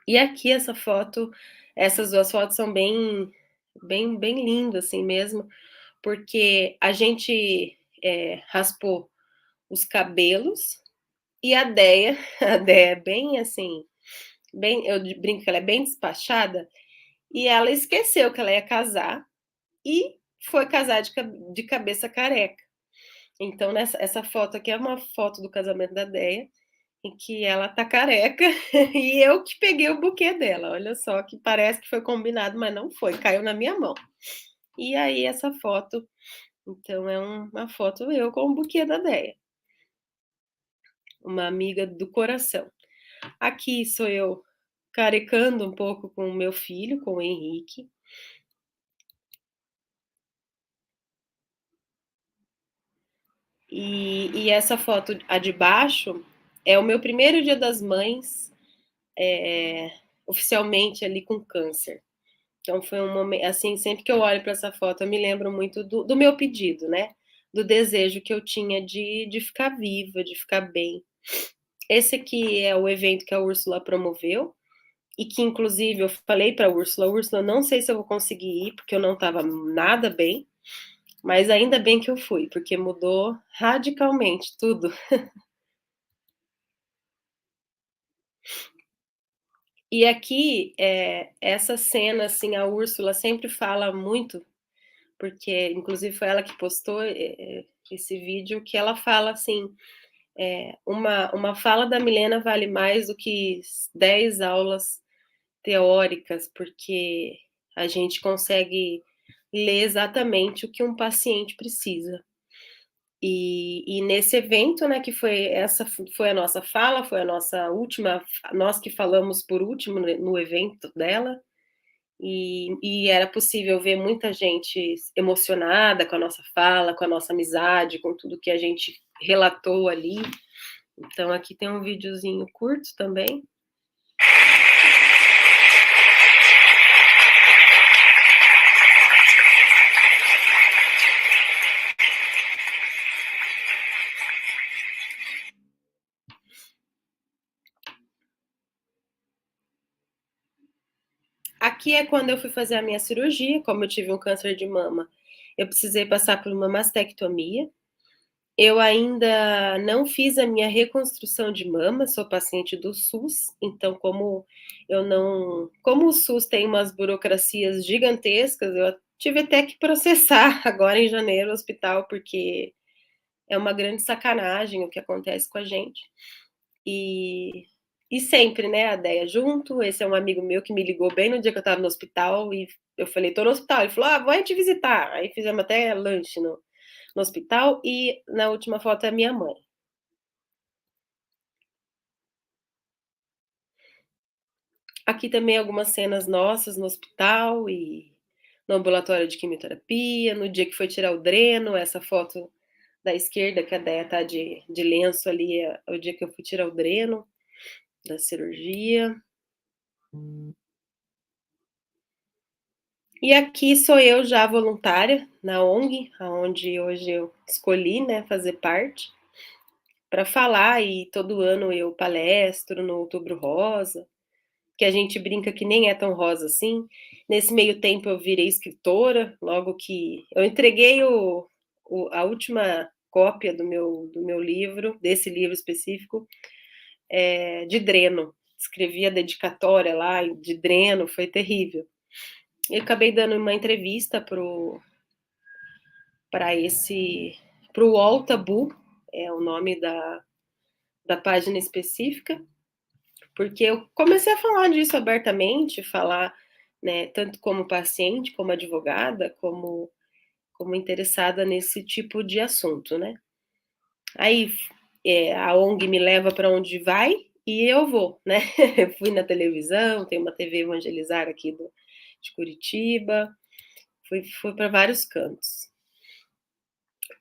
E aqui essa foto, essas duas fotos são bem lindas assim mesmo, porque a gente raspou os cabelos e a Deia, a Deia é bem assim, bem, eu brinco que ela é bem despachada, e ela esqueceu que ela ia casar e foi casar de cabeça careca. Então, essa foto aqui é uma foto do casamento da Deia, em que ela tá careca e eu que peguei o buquê dela. Olha só, que parece que foi combinado, mas não foi, caiu na minha mão. E aí, essa foto, então, é uma foto eu com o buquê da Deia, uma amiga do coração. Aqui sou eu carecando um pouco com o meu filho, com o Henrique. E essa foto, a de baixo, é o meu primeiro dia das mães, oficialmente ali com câncer. Então foi um momento, assim, sempre que eu olho para essa foto, eu me lembro muito do meu pedido, né? Do desejo que eu tinha de ficar viva, de ficar bem. Esse aqui é o evento que a Úrsula promoveu, e que inclusive eu falei para a Úrsula, não sei se eu vou conseguir ir, porque eu não estava nada bem, mas ainda bem que eu fui, porque mudou radicalmente tudo. E aqui, essa cena, assim, a Úrsula sempre fala muito, porque inclusive foi ela que postou esse vídeo, que ela fala assim, uma fala da Milena vale mais do que 10 aulas teóricas, porque a gente consegue ler exatamente o que um paciente precisa. E nesse evento, né, que foi essa foi a nossa fala, foi a nossa última, nós que falamos por último no evento dela, e era possível ver muita gente emocionada com a nossa fala, com a nossa amizade, com tudo que a gente relatou ali. Então aqui tem um videozinho curto também. Aqui é quando eu fui fazer a minha cirurgia, como eu tive um câncer de mama, eu precisei passar por uma mastectomia. Eu ainda não fiz a minha reconstrução de mama, sou paciente do SUS, então como o SUS tem umas burocracias gigantescas, eu tive até que processar agora em janeiro o hospital, porque é uma grande sacanagem o que acontece com a gente. E, e sempre, né, a Deia junto. Esse é um amigo meu que me ligou bem no dia que eu estava no hospital e eu falei, tô no hospital. Ele falou, vou te visitar. Aí fizemos até lanche no hospital. E na última foto é minha mãe. Aqui também algumas cenas nossas no hospital e no ambulatório de quimioterapia, no dia que foi tirar o dreno, essa foto da esquerda, que a Deia tá de lenço ali, é o dia que eu fui tirar o dreno da cirurgia. E aqui sou eu já voluntária na ONG, aonde hoje eu escolhi, né, fazer parte, para falar, e todo ano eu palestro no Outubro Rosa, que a gente brinca que nem é tão rosa assim. Nesse meio tempo eu virei escritora, logo que eu entreguei a última cópia do meu livro, desse livro específico, de Dreno. Escrevi a dedicatória lá de Dreno, foi terrível. Eu acabei dando uma entrevista para o UOL Tabu, é o nome da página específica, porque eu comecei a falar disso abertamente, falar, né, tanto como paciente, como advogada, como interessada nesse tipo de assunto, né? Aí a ONG me leva para onde vai e eu vou, né? Fui na televisão, tem uma TV Evangelizar aqui de Curitiba, fui para vários cantos.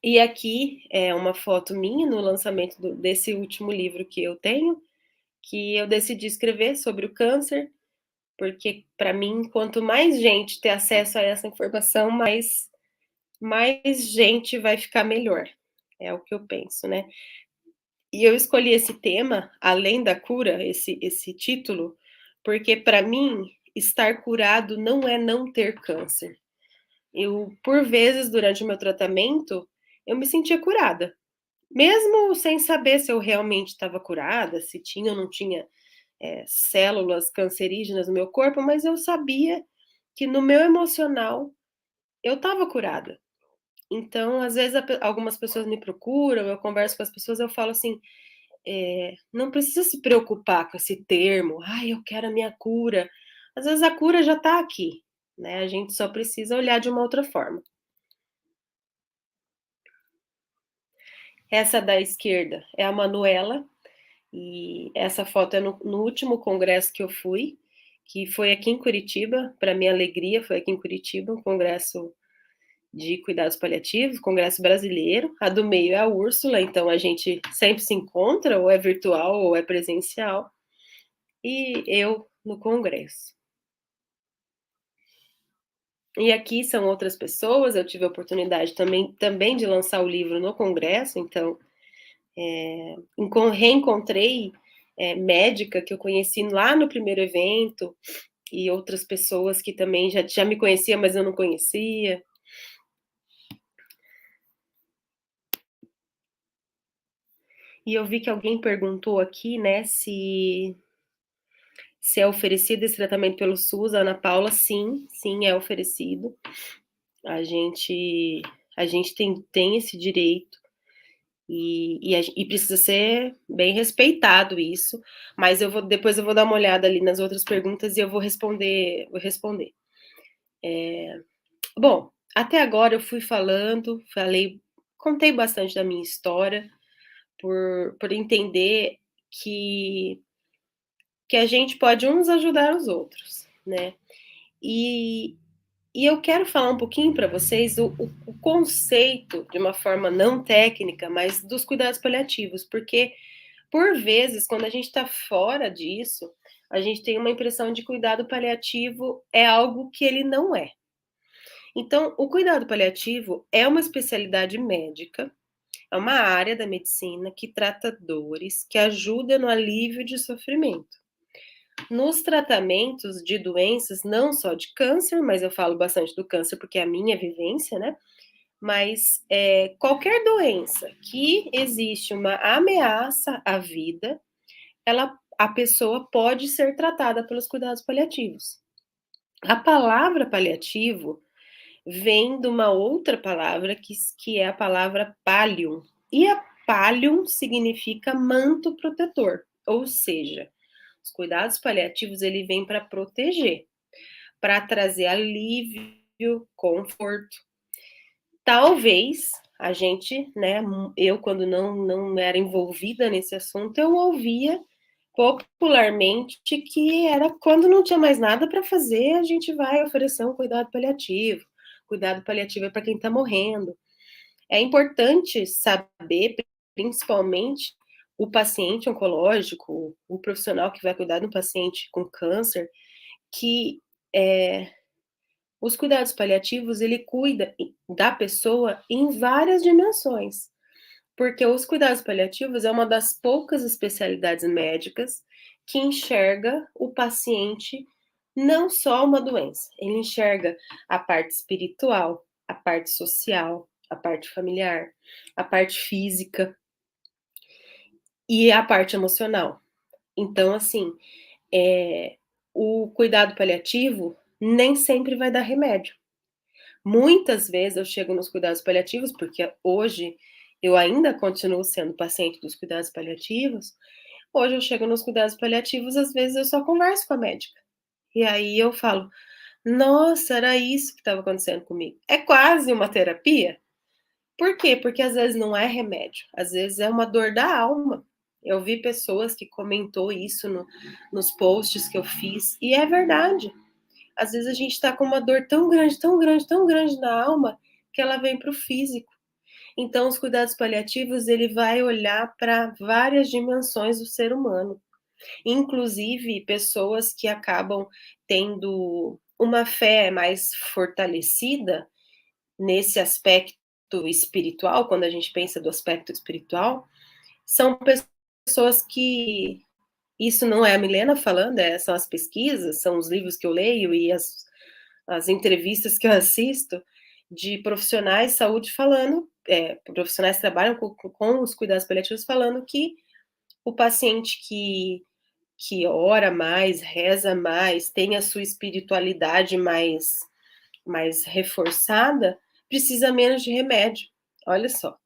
E aqui é uma foto minha no lançamento desse último livro que eu tenho, que eu decidi escrever sobre o câncer, porque para mim, quanto mais gente ter acesso a essa informação, mais gente vai ficar melhor. É o que eu penso, né? E eu escolhi esse tema, além da cura, esse título, porque para mim, estar curado não é não ter câncer. Eu, por vezes, durante o meu tratamento, eu me sentia curada. Mesmo sem saber se eu realmente estava curada, se tinha ou não tinha células cancerígenas no meu corpo, mas eu sabia que no meu emocional eu estava curada. Então, às vezes, algumas pessoas me procuram, eu converso com as pessoas, eu falo assim, não precisa se preocupar com esse termo, ai, eu quero a minha cura. Às vezes a cura já está aqui, né? A gente só precisa olhar de uma outra forma. Essa da esquerda é a Manuela, e essa foto é no último congresso que eu fui, que foi aqui em Curitiba, para minha alegria, foi aqui em Curitiba, um congresso de cuidados paliativos, congresso brasileiro. A do meio é a Úrsula, então a gente sempre se encontra, ou é virtual ou é presencial, e eu no congresso. E aqui são outras pessoas, eu tive a oportunidade também de lançar o livro no congresso, então reencontrei médica que eu conheci lá no primeiro evento, e outras pessoas que também já me conhecia, mas eu não conhecia. E eu vi que alguém perguntou aqui, né, se é oferecido esse tratamento pelo SUS, Ana Paula, sim, é oferecido. A gente tem esse direito e precisa ser bem respeitado isso, mas depois eu vou dar uma olhada ali nas outras perguntas e eu vou responder. Bom, até agora eu fui contei bastante da minha história, por entender que a gente pode uns ajudar os outros, né? E, e eu quero falar um pouquinho para vocês o conceito, de uma forma não técnica, mas dos cuidados paliativos, porque, por vezes, quando a gente está fora disso, a gente tem uma impressão de cuidado paliativo é algo que ele não é. Então, o cuidado paliativo é uma especialidade médica, é uma área da medicina que trata dores, que ajuda no alívio de sofrimento. Nos tratamentos de doenças, não só de câncer, mas eu falo bastante do câncer porque é a minha vivência, né? Mas qualquer doença que existe uma ameaça à vida, a pessoa pode ser tratada pelos cuidados paliativos. A palavra paliativo vem de uma outra palavra que é a palavra pallium. E a pallium significa manto protetor, ou seja, os cuidados paliativos ele vem para proteger, para trazer alívio, conforto. Talvez a gente, né, eu quando não era envolvida nesse assunto, eu ouvia popularmente que era quando não tinha mais nada para fazer, a gente vai oferecer um cuidado paliativo. Cuidado paliativo é para quem está morrendo. É importante saber, principalmente, o paciente oncológico, o profissional que vai cuidar do paciente com câncer, que os cuidados paliativos, ele cuida da pessoa em várias dimensões, porque os cuidados paliativos é uma das poucas especialidades médicas que enxerga o paciente não só uma doença, ele enxerga a parte espiritual, a parte social, a parte familiar, a parte física e a parte emocional. Então, assim, o cuidado paliativo nem sempre vai dar remédio. Muitas vezes eu chego nos cuidados paliativos, porque hoje eu ainda continuo sendo paciente dos cuidados paliativos. Hoje eu chego nos cuidados paliativos, às vezes eu só converso com a médica. E aí eu falo: "Nossa, era isso que estava acontecendo comigo". É quase uma terapia. Por quê? Porque às vezes não é remédio, às vezes é uma dor da alma. Eu vi pessoas que comentou isso nos posts que eu fiz, e é verdade. Às vezes a gente está com uma dor tão grande, tão grande, tão grande na alma, que ela vem para o físico. Então, os cuidados paliativos, ele vai olhar para várias dimensões do ser humano, inclusive pessoas que acabam tendo uma fé mais fortalecida nesse aspecto espiritual, quando a gente pensa do aspecto espiritual, são pessoas que isso não é a Milena falando, são as pesquisas, são os livros que eu leio e as entrevistas que eu assisto de profissionais de saúde falando, profissionais que trabalham com os cuidados paliativos falando que o paciente que ora mais, reza mais, tem a sua espiritualidade mais reforçada, precisa menos de remédio. Olha só.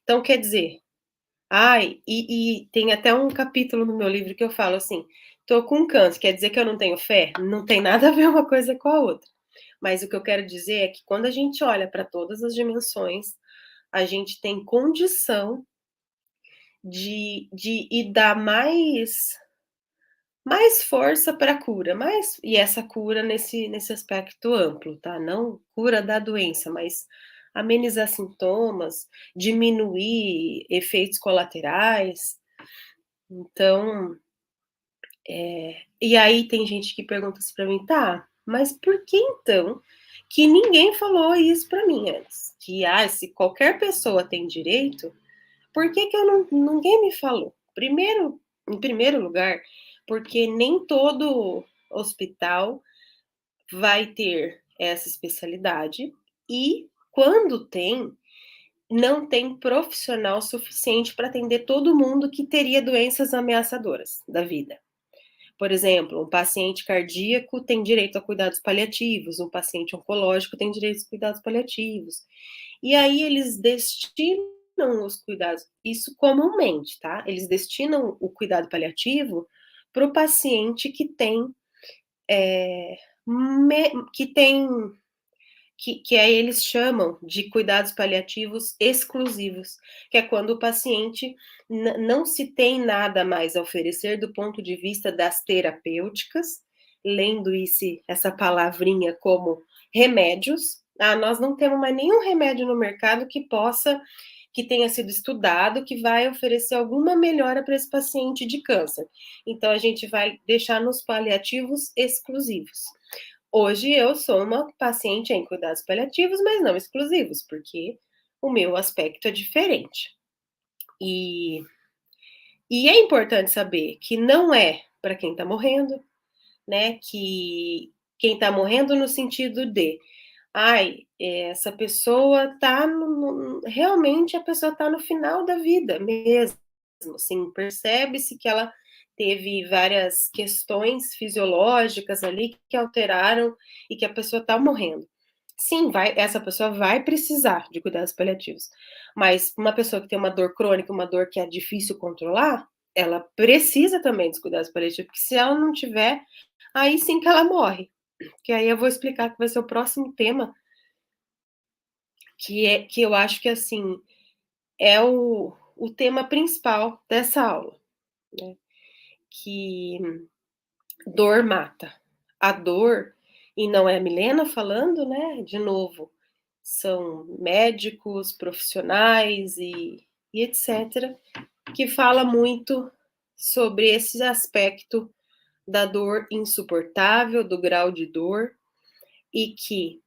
Então, quer dizer, ai, e tem até um capítulo no meu livro que eu falo assim: tô com câncer, quer dizer que eu não tenho fé? Não tem nada a ver uma coisa com a outra. Mas o que eu quero dizer é que quando a gente olha para todas as dimensões, a gente tem condição de e dar mais força para a cura, e essa cura nesse aspecto amplo, tá? Não cura da doença, mas amenizar sintomas, diminuir efeitos colaterais. Então, e aí tem gente que pergunta assim para mim, tá, mas por que então que ninguém falou isso para mim antes? Que se qualquer pessoa tem direito, por que que eu não, ninguém me falou? Primeiro, em primeiro lugar, porque nem todo hospital vai ter essa especialidade e quando tem, não tem profissional suficiente para atender todo mundo que teria doenças ameaçadoras da vida. Por exemplo, um paciente cardíaco tem direito a cuidados paliativos, um paciente oncológico tem direito a cuidados paliativos. E aí eles destinam os cuidados, isso comumente, tá? Eles destinam o cuidado paliativo para o paciente que tem que aí eles chamam de cuidados paliativos exclusivos, que é quando o paciente não se tem nada mais a oferecer do ponto de vista das terapêuticas, lendo essa palavrinha como remédios. Nós não temos mais nenhum remédio no mercado que tenha sido estudado, que vai oferecer alguma melhora para esse paciente de câncer. Então, a gente vai deixar nos paliativos exclusivos. Hoje eu sou uma paciente em cuidados paliativos, mas não exclusivos, porque o meu aspecto é diferente. E, e é importante saber que não é para quem está morrendo, né? Que quem está morrendo no sentido de, essa pessoa está realmente a pessoa está no final da vida mesmo, assim, percebe-se que ela teve várias questões fisiológicas ali que alteraram e que a pessoa está morrendo. Sim, essa pessoa vai precisar de cuidados paliativos, mas uma pessoa que tem uma dor crônica, uma dor que é difícil controlar, ela precisa também dos cuidados paliativos, porque se ela não tiver, aí sim que ela morre. Que aí eu vou explicar que vai ser o próximo tema, que eu acho que assim é o tema principal dessa aula, né? Que dor mata. A dor, e não é a Milena falando, né? De novo, são médicos, profissionais e etc., que fala muito sobre esse aspecto da dor insuportável, do grau de dor, e que,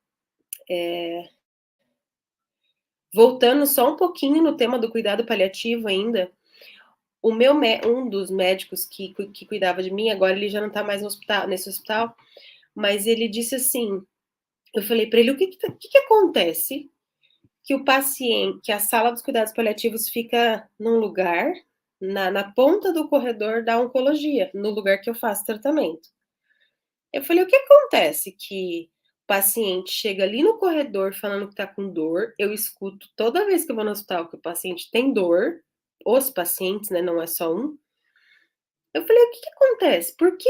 voltando só um pouquinho no tema do cuidado paliativo ainda, um dos médicos que cuidava de mim, agora ele já não está mais no hospital, nesse hospital, mas ele disse assim, eu falei para ele, o que acontece que o paciente, que a sala dos cuidados paliativos fica num lugar, na ponta do corredor da oncologia, no lugar que eu faço tratamento. Eu falei, o que acontece que o paciente chega ali no corredor falando que está com dor, eu escuto toda vez que eu vou no hospital que o paciente tem dor, os pacientes, né, não é só um. Eu falei, o que acontece? Por que,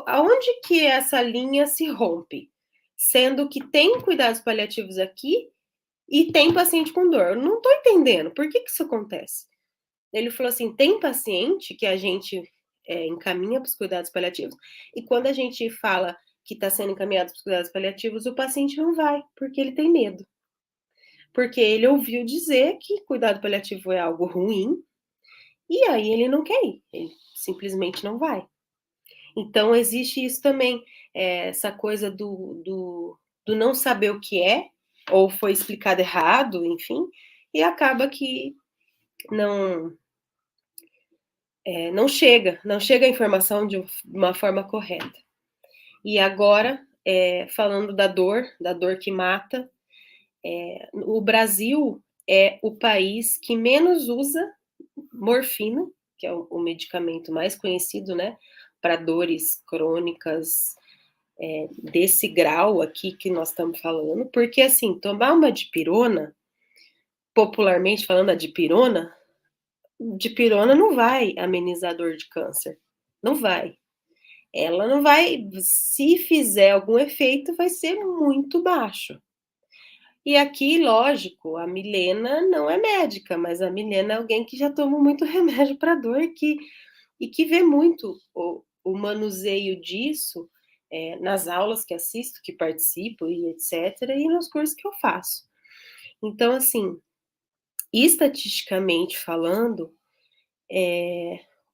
aonde que essa linha se rompe? Sendo que tem cuidados paliativos aqui e tem paciente com dor. Eu não estou entendendo. Por que isso acontece? Ele falou assim: tem paciente que a gente encaminha para os cuidados paliativos, e quando a gente fala que está sendo encaminhado para os cuidados paliativos, o paciente não vai, porque ele tem medo. Porque ele ouviu dizer que cuidado paliativo é algo ruim, e aí ele não quer ir, ele simplesmente não vai. Então, existe isso também, essa coisa do não saber o que é, ou foi explicado errado, enfim, e acaba que não, não chega a informação de uma forma correta. E agora, falando da dor que mata, o Brasil é o país que menos usa morfina, que é o medicamento mais conhecido, né, para dores crônicas, desse grau aqui que nós estamos falando, porque assim, tomar uma dipirona, popularmente falando, a dipirona não vai amenizar a dor de câncer, não vai. Ela não vai, se fizer algum efeito, vai ser muito baixo. E aqui, lógico, a Milena não é médica, mas a Milena é alguém que já toma muito remédio para dor e que vê muito o manuseio disso nas aulas que assisto, que participo e etc., e nos cursos que eu faço. Então, assim, estatisticamente falando,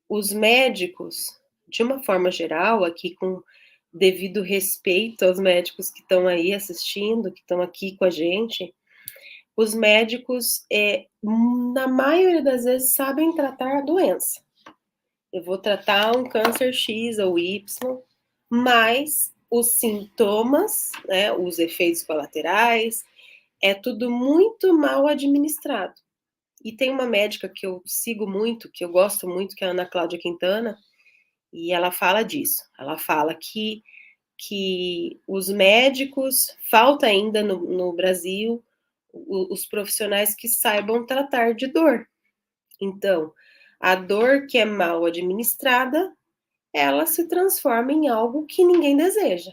os médicos, de uma forma geral, aqui com devido respeito aos médicos que estão aí assistindo, que estão aqui com a gente, os médicos, na maioria das vezes, sabem tratar a doença. Eu vou tratar um câncer X ou Y, mas os sintomas, né, os efeitos colaterais, é tudo muito mal administrado. E tem uma médica que eu sigo muito, que eu gosto muito, que é a Ana Cláudia Quintana, e ela fala disso. Ela fala que os médicos, falta ainda no Brasil, os profissionais que saibam tratar de dor. Então, a dor que é mal administrada, ela se transforma em algo que ninguém deseja.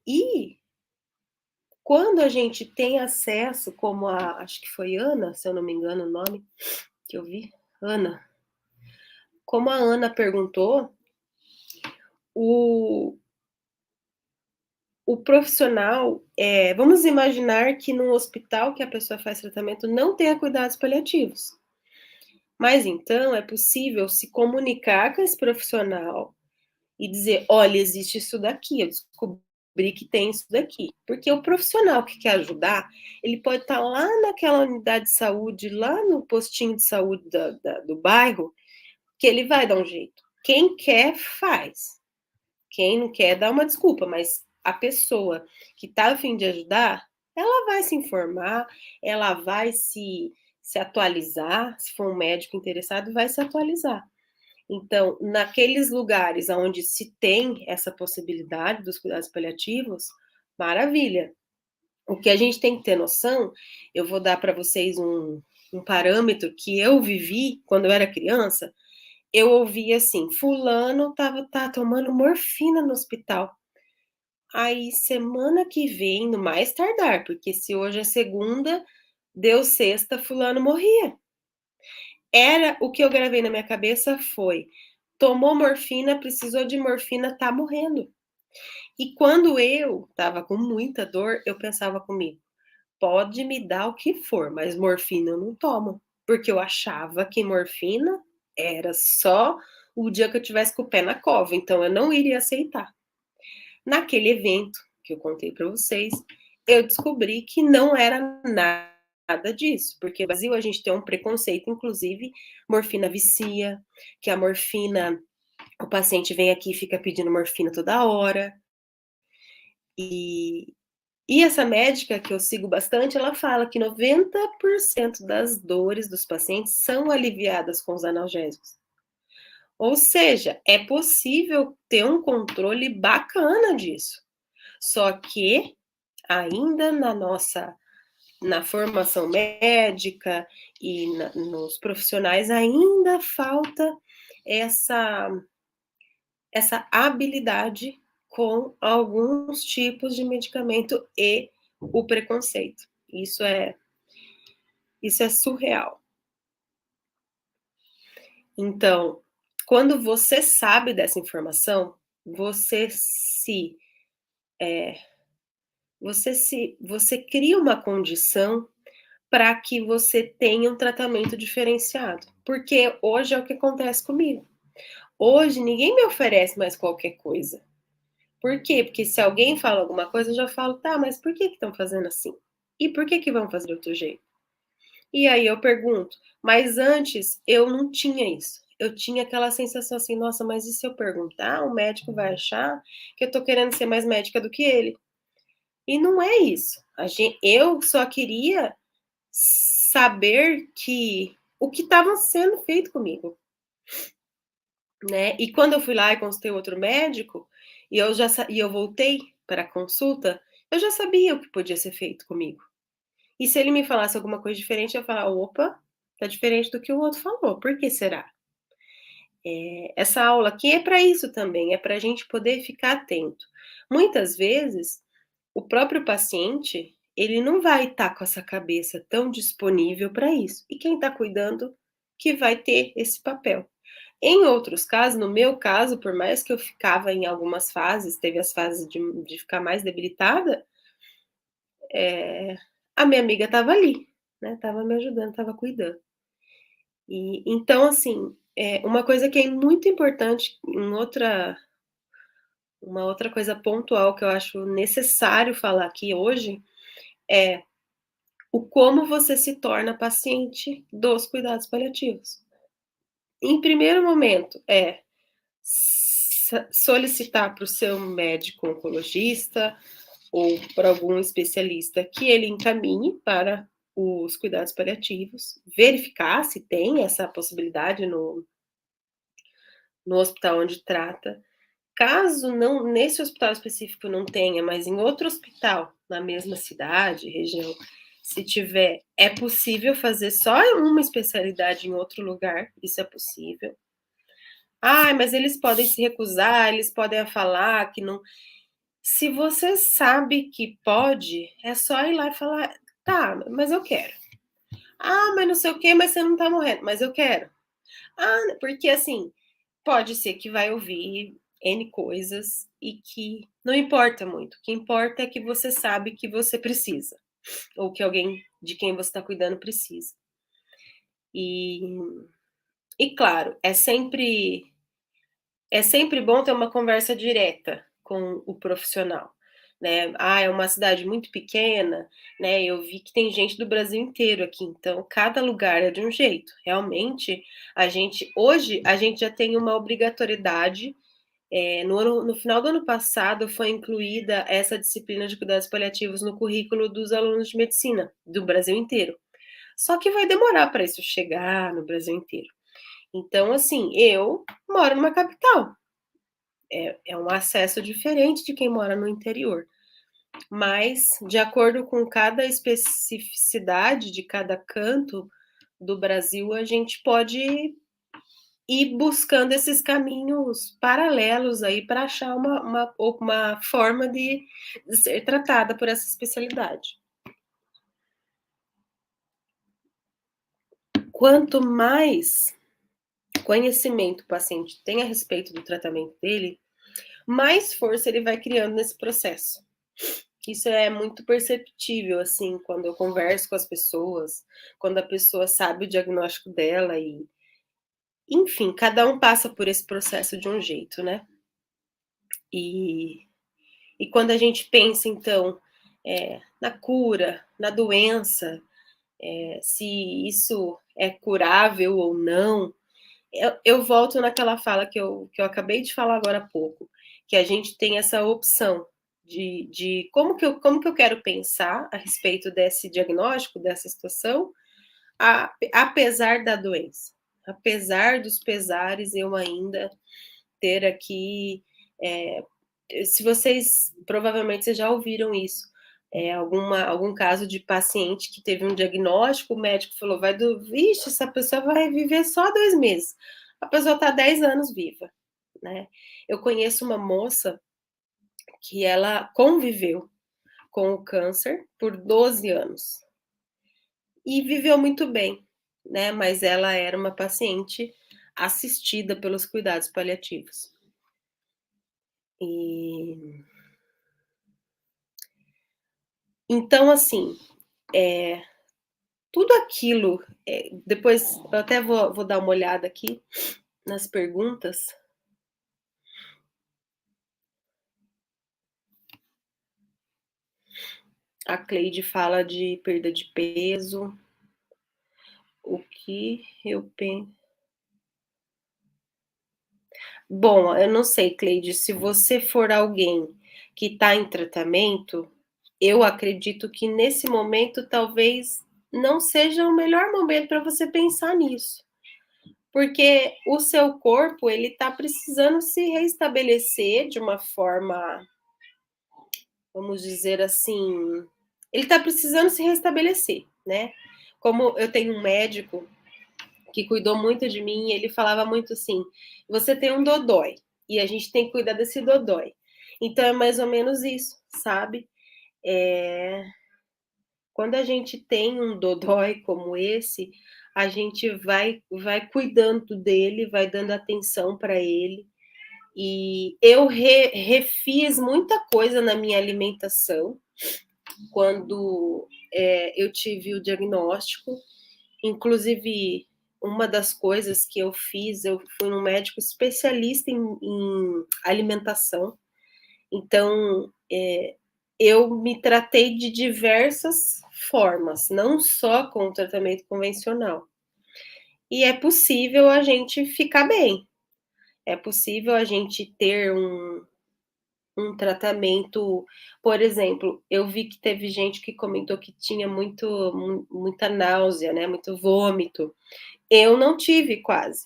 E quando a gente tem acesso, como acho que foi Ana, se eu não me engano o nome que eu vi, Ana, como a Ana perguntou, o, o profissional, vamos imaginar que no hospital que a pessoa faz tratamento não tenha cuidados paliativos. Mas então é possível se comunicar com esse profissional e dizer, olha, existe isso daqui, eu descobri que tem isso daqui. Porque o profissional que quer ajudar, ele pode estar lá naquela unidade de saúde, lá no postinho de saúde do bairro, que ele vai dar um jeito. Quem quer, faz. Quem não quer, dá uma desculpa, mas a pessoa que está a fim de ajudar, ela vai se informar, ela vai se atualizar, se for um médico interessado, vai se atualizar. Então, naqueles lugares onde se tem essa possibilidade dos cuidados paliativos, maravilha. O que a gente tem que ter noção, eu vou dar para vocês um parâmetro que eu vivi quando eu era criança. Eu ouvi assim, fulano tá tomando morfina no hospital. Aí, semana que vem, no mais tardar, porque se hoje é segunda, deu sexta, fulano morria. Era o que eu gravei na minha cabeça foi, tomou morfina, precisou de morfina, tá morrendo. E quando eu tava com muita dor, eu pensava comigo, pode me dar o que for, mas morfina eu não tomo, porque eu achava que morfina era só o dia que eu tivesse com o pé na cova, então eu não iria aceitar. Naquele evento que eu contei para vocês, eu descobri que não era nada nada disso, porque no Brasil a gente tem um preconceito, inclusive, morfina vicia, que a morfina, o paciente vem aqui e fica pedindo morfina toda hora. E, e essa médica que eu sigo bastante, ela fala que 90% das dores dos pacientes são aliviadas com os analgésicos. Ou seja, é possível ter um controle bacana disso. Só que ainda na formação médica e nos profissionais ainda falta essa habilidade com alguns tipos de medicamento e o preconceito. Isso é surreal. Então, quando você sabe dessa informação, você cria uma condição para que você tenha um tratamento diferenciado. Porque hoje é o que acontece comigo. Hoje ninguém me oferece mais qualquer coisa. Por quê? Porque se alguém fala alguma coisa, eu já falo, tá, mas por que estão fazendo assim? E por que vão fazer de outro jeito? E aí eu pergunto, mas antes eu não tinha isso. Eu tinha aquela sensação assim, nossa, mas e se eu perguntar, o médico vai achar que eu tô querendo ser mais médica do que ele. E não é isso. Eu só queria saber que o que estava sendo feito comigo, né? E quando eu fui lá e consultei outro médico, e eu voltei para a consulta, eu já sabia o que podia ser feito comigo. E se ele me falasse alguma coisa diferente, eu ia falar: opa, tá diferente do que o outro falou, por que será? Essa aula aqui é para isso também, é para a gente poder ficar atento. Muitas vezes, o próprio paciente, ele não vai estar com essa cabeça tão disponível para isso. E quem está cuidando que vai ter esse papel. Em outros casos, no meu caso, por mais que eu ficava em algumas fases, teve as fases de ficar mais debilitada, a minha amiga estava ali, né? Estava me ajudando, estava cuidando. E então, assim, uma coisa que é muito importante, uma outra coisa pontual que eu acho necessário falar aqui hoje é o como você se torna paciente dos cuidados paliativos. Em primeiro momento, solicitar para o seu médico oncologista ou para algum especialista que ele encaminhe para os cuidados paliativos, verificar se tem essa possibilidade no hospital onde trata. Caso não, nesse hospital específico não tenha, mas em outro hospital, na mesma cidade, região, se tiver, é possível fazer só uma especialidade em outro lugar, isso é possível. Ah, mas eles podem se recusar, eles podem falar que não. Se você sabe que pode, é só ir lá e falar, tá, mas eu quero. Ah, mas não sei o quê, mas você não tá morrendo, mas eu quero. Ah, porque assim, pode ser que vai ouvir N coisas e que não importa muito. O que importa é que você sabe que você precisa, ou que alguém de quem você está cuidando precisa. E, e claro, é sempre bom ter uma conversa direta com o profissional. Né? Ah, é uma cidade muito pequena, né? Eu vi que tem gente do Brasil inteiro aqui, então cada lugar é de um jeito. Realmente, hoje a gente já tem uma obrigatoriedade. No final do ano passado foi incluída essa disciplina de cuidados paliativos no currículo dos alunos de medicina do Brasil inteiro. Só que vai demorar para isso chegar no Brasil inteiro. Então, assim, eu moro numa capital. É um acesso diferente de quem mora no interior. Mas, de acordo com cada especificidade de cada canto do Brasil, a gente pode ir buscando esses caminhos paralelos aí para achar uma forma de ser tratada por essa especialidade. Quanto mais conhecimento o paciente tem a respeito do tratamento dele, mais força ele vai criando nesse processo. Isso é muito perceptível, assim, quando eu converso com as pessoas, quando a pessoa sabe o diagnóstico dela e, enfim, cada um passa por esse processo de um jeito, né? E, e quando a gente pensa, então, na cura, na doença, se isso é curável ou não, eu volto naquela fala que eu acabei de falar agora há pouco, que a gente tem essa opção de como que eu quero pensar a respeito desse diagnóstico, dessa situação, apesar da doença. Apesar dos pesares, eu ainda ter aqui. É, se vocês provavelmente vocês já ouviram isso. Algum caso de paciente que teve um diagnóstico, o médico falou, vixe, essa pessoa vai viver só 2 meses. A pessoa está 10 anos viva, né? Eu conheço uma moça que ela conviveu com o câncer por 12 anos e viveu muito bem, né? Mas ela era uma paciente assistida pelos cuidados paliativos. E então, assim, tudo aquilo. Depois eu até vou dar uma olhada aqui nas perguntas. A Cleide fala de perda de peso. O que eu penso. Bom, eu não sei, Cleide, se você for alguém que está em tratamento, eu acredito que nesse momento talvez não seja o melhor momento para você pensar nisso. Porque o seu corpo, ele está precisando se restabelecer de uma forma, vamos dizer assim, ele está precisando se restabelecer, né? Como eu tenho um médico que cuidou muito de mim, ele falava muito assim: você tem um dodói e a gente tem que cuidar desse dodói. Então é mais ou menos isso, sabe? Quando a gente tem um dodói como esse, a gente vai cuidando dele, vai dando atenção para ele. E eu refiz muita coisa na minha alimentação quando eu tive o diagnóstico. Inclusive, uma das coisas que eu fiz, eu fui num médico especialista em alimentação. Então, eu me tratei de diversas formas, não só com o tratamento convencional. E é possível a gente ficar bem, é possível a gente ter um tratamento. Por exemplo, eu vi que teve gente que comentou que tinha muita náusea, né? Muito vômito. Eu não tive quase.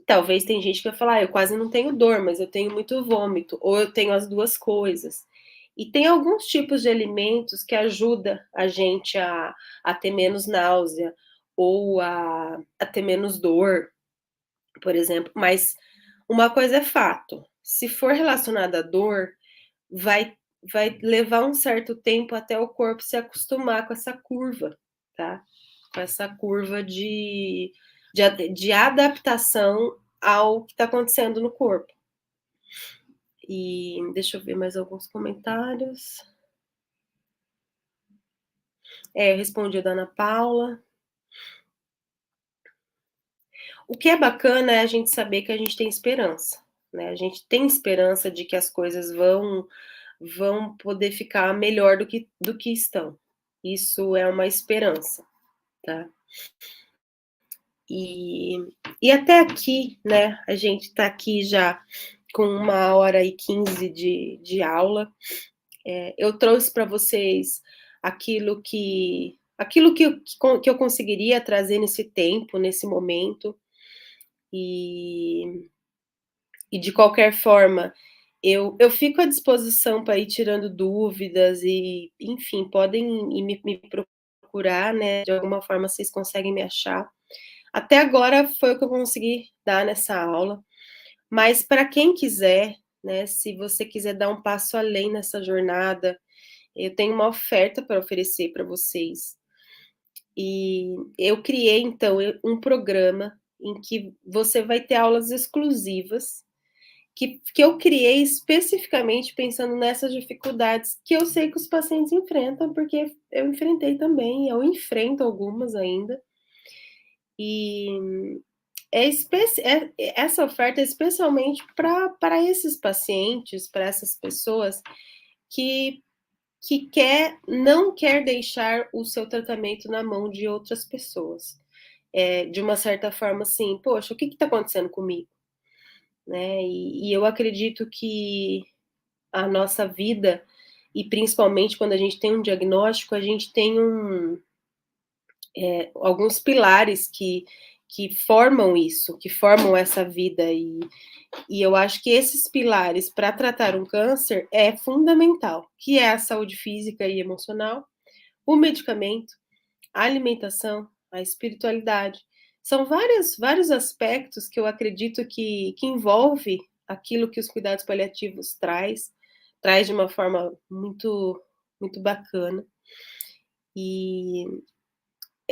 Talvez tem gente que vai falar, eu quase não tenho dor, mas eu tenho muito vômito, ou eu tenho as duas coisas. E tem alguns tipos de alimentos que ajudam a gente a ter menos náusea, ou a ter menos dor, por exemplo. Mas uma coisa é fato, se for relacionada à dor, vai, vai levar um certo tempo até o corpo se acostumar com essa curva, tá? Com essa curva de adaptação ao que está acontecendo no corpo. E deixa eu ver mais alguns comentários. Eu respondi a da Ana Paula. O que é bacana é a gente saber que a gente tem esperança, né? A gente tem esperança de que as coisas vão poder ficar melhor do que estão. Isso é uma esperança, tá? E até aqui, né? A gente está aqui já com 1h15 de aula. Eu trouxe para vocês aquilo que eu conseguiria trazer nesse tempo, nesse momento. E de qualquer forma, eu fico à disposição para ir tirando dúvidas e, enfim, podem ir me procurar, né? De alguma forma vocês conseguem me achar. Até agora foi o que eu consegui dar nessa aula, mas para quem quiser, né? Se você quiser dar um passo além nessa jornada, eu tenho uma oferta para oferecer para vocês. E eu criei, então, um programa em que você vai ter aulas exclusivas que eu criei especificamente pensando nessas dificuldades que eu sei que os pacientes enfrentam, porque eu enfrentei também, eu enfrento algumas ainda. E essa oferta é especialmente para esses pacientes, para essas pessoas que que não quer deixar o seu tratamento na mão de outras pessoas. De uma certa forma, assim, poxa, o que está acontecendo comigo? Né? E eu acredito que a nossa vida, e principalmente quando a gente tem um diagnóstico, a gente tem alguns pilares que formam isso, que formam essa vida. E eu acho que esses pilares para tratar um câncer é fundamental, que é a saúde física e emocional, o medicamento, a alimentação, a espiritualidade. São vários aspectos que eu acredito que envolve aquilo que os cuidados paliativos traz de uma forma muito bacana. E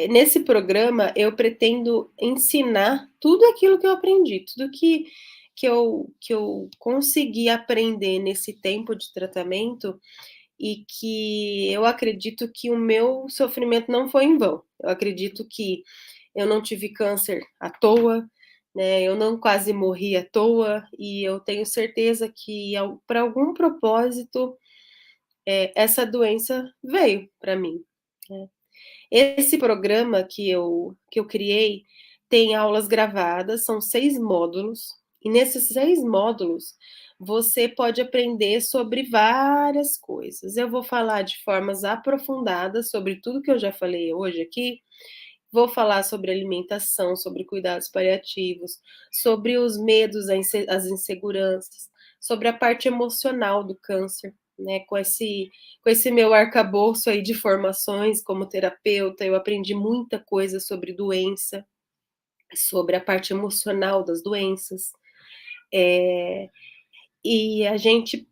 nesse programa eu pretendo ensinar tudo aquilo que eu aprendi, tudo que eu consegui aprender nesse tempo de tratamento, e que eu acredito que o meu sofrimento não foi em vão. Eu acredito que eu não tive câncer à toa, né? Eu não quase morri à toa, e eu tenho certeza que para algum propósito essa doença veio para mim. Né? Esse programa que eu criei tem aulas gravadas, são 6 módulos, e nesses 6 módulos você pode aprender sobre várias coisas. Eu vou falar de formas aprofundadas sobre tudo que eu já falei hoje aqui. Vou falar sobre alimentação, sobre cuidados paliativos, sobre os medos, as inseguranças, sobre a parte emocional do câncer, né? Com esse meu arcabouço aí de formações como terapeuta, eu aprendi muita coisa sobre doença, sobre a parte emocional das doenças. E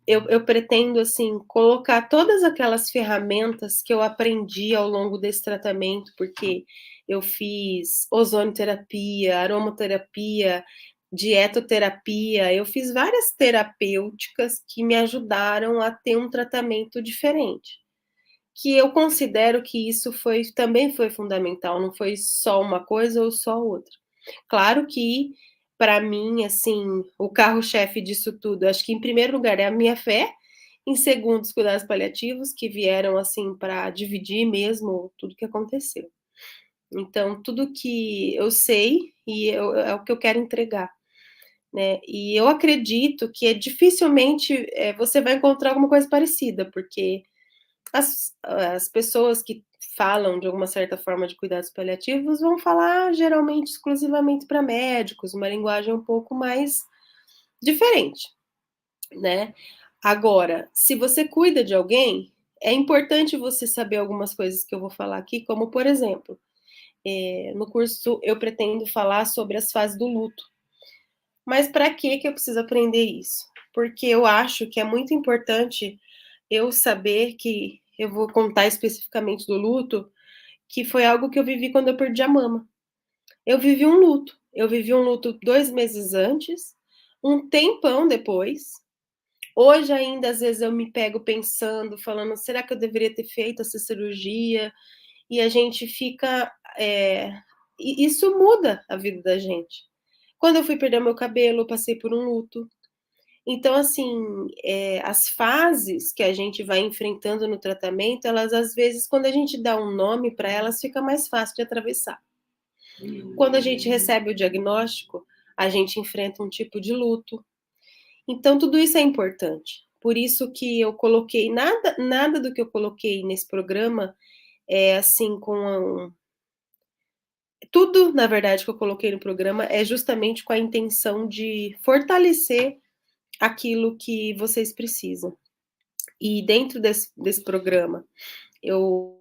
eu pretendo, assim, colocar todas aquelas ferramentas que eu aprendi ao longo desse tratamento, porque eu fiz ozonioterapia, aromaterapia, dietoterapia, eu fiz várias terapêuticas que me ajudaram a ter um tratamento diferente. Que eu considero que isso também foi fundamental, não foi só uma coisa ou só outra. Claro que, para mim, assim, o carro-chefe disso tudo, acho que em primeiro lugar é a minha fé, em segundo, os cuidados paliativos, que vieram, assim, para dividir mesmo tudo que aconteceu. Então, tudo que eu sei é o que eu quero entregar, né? E eu acredito que dificilmente você vai encontrar alguma coisa parecida, porque as pessoas que falam de alguma certa forma de cuidados paliativos vão falar geralmente exclusivamente para médicos, uma linguagem um pouco mais diferente, né? Agora, se você cuida de alguém, é importante você saber algumas coisas que eu vou falar aqui, como por exemplo, no curso eu pretendo falar sobre as fases do luto. Mas para que eu preciso aprender isso? Porque eu acho que é muito importante eu saber que eu vou contar especificamente do luto, que foi algo que eu vivi quando eu perdi a mama. Eu vivi um luto. Eu vivi um luto 2 meses antes, um tempão depois. Hoje ainda, às vezes, eu me pego pensando, falando, será que eu deveria ter feito essa cirurgia? E a gente fica. Isso muda a vida da gente. Quando eu fui perder meu cabelo, eu passei por um luto. Então, assim, as fases que a gente vai enfrentando no tratamento, elas, às vezes, quando a gente dá um nome para elas, fica mais fácil de atravessar. Quando a gente recebe o diagnóstico, a gente enfrenta um tipo de luto. Então, tudo isso é importante. Por isso que eu coloquei nada do que eu coloquei nesse programa assim tudo, na verdade, que eu coloquei no programa é justamente com a intenção de fortalecer aquilo que vocês precisam. E dentro desse programa, eu,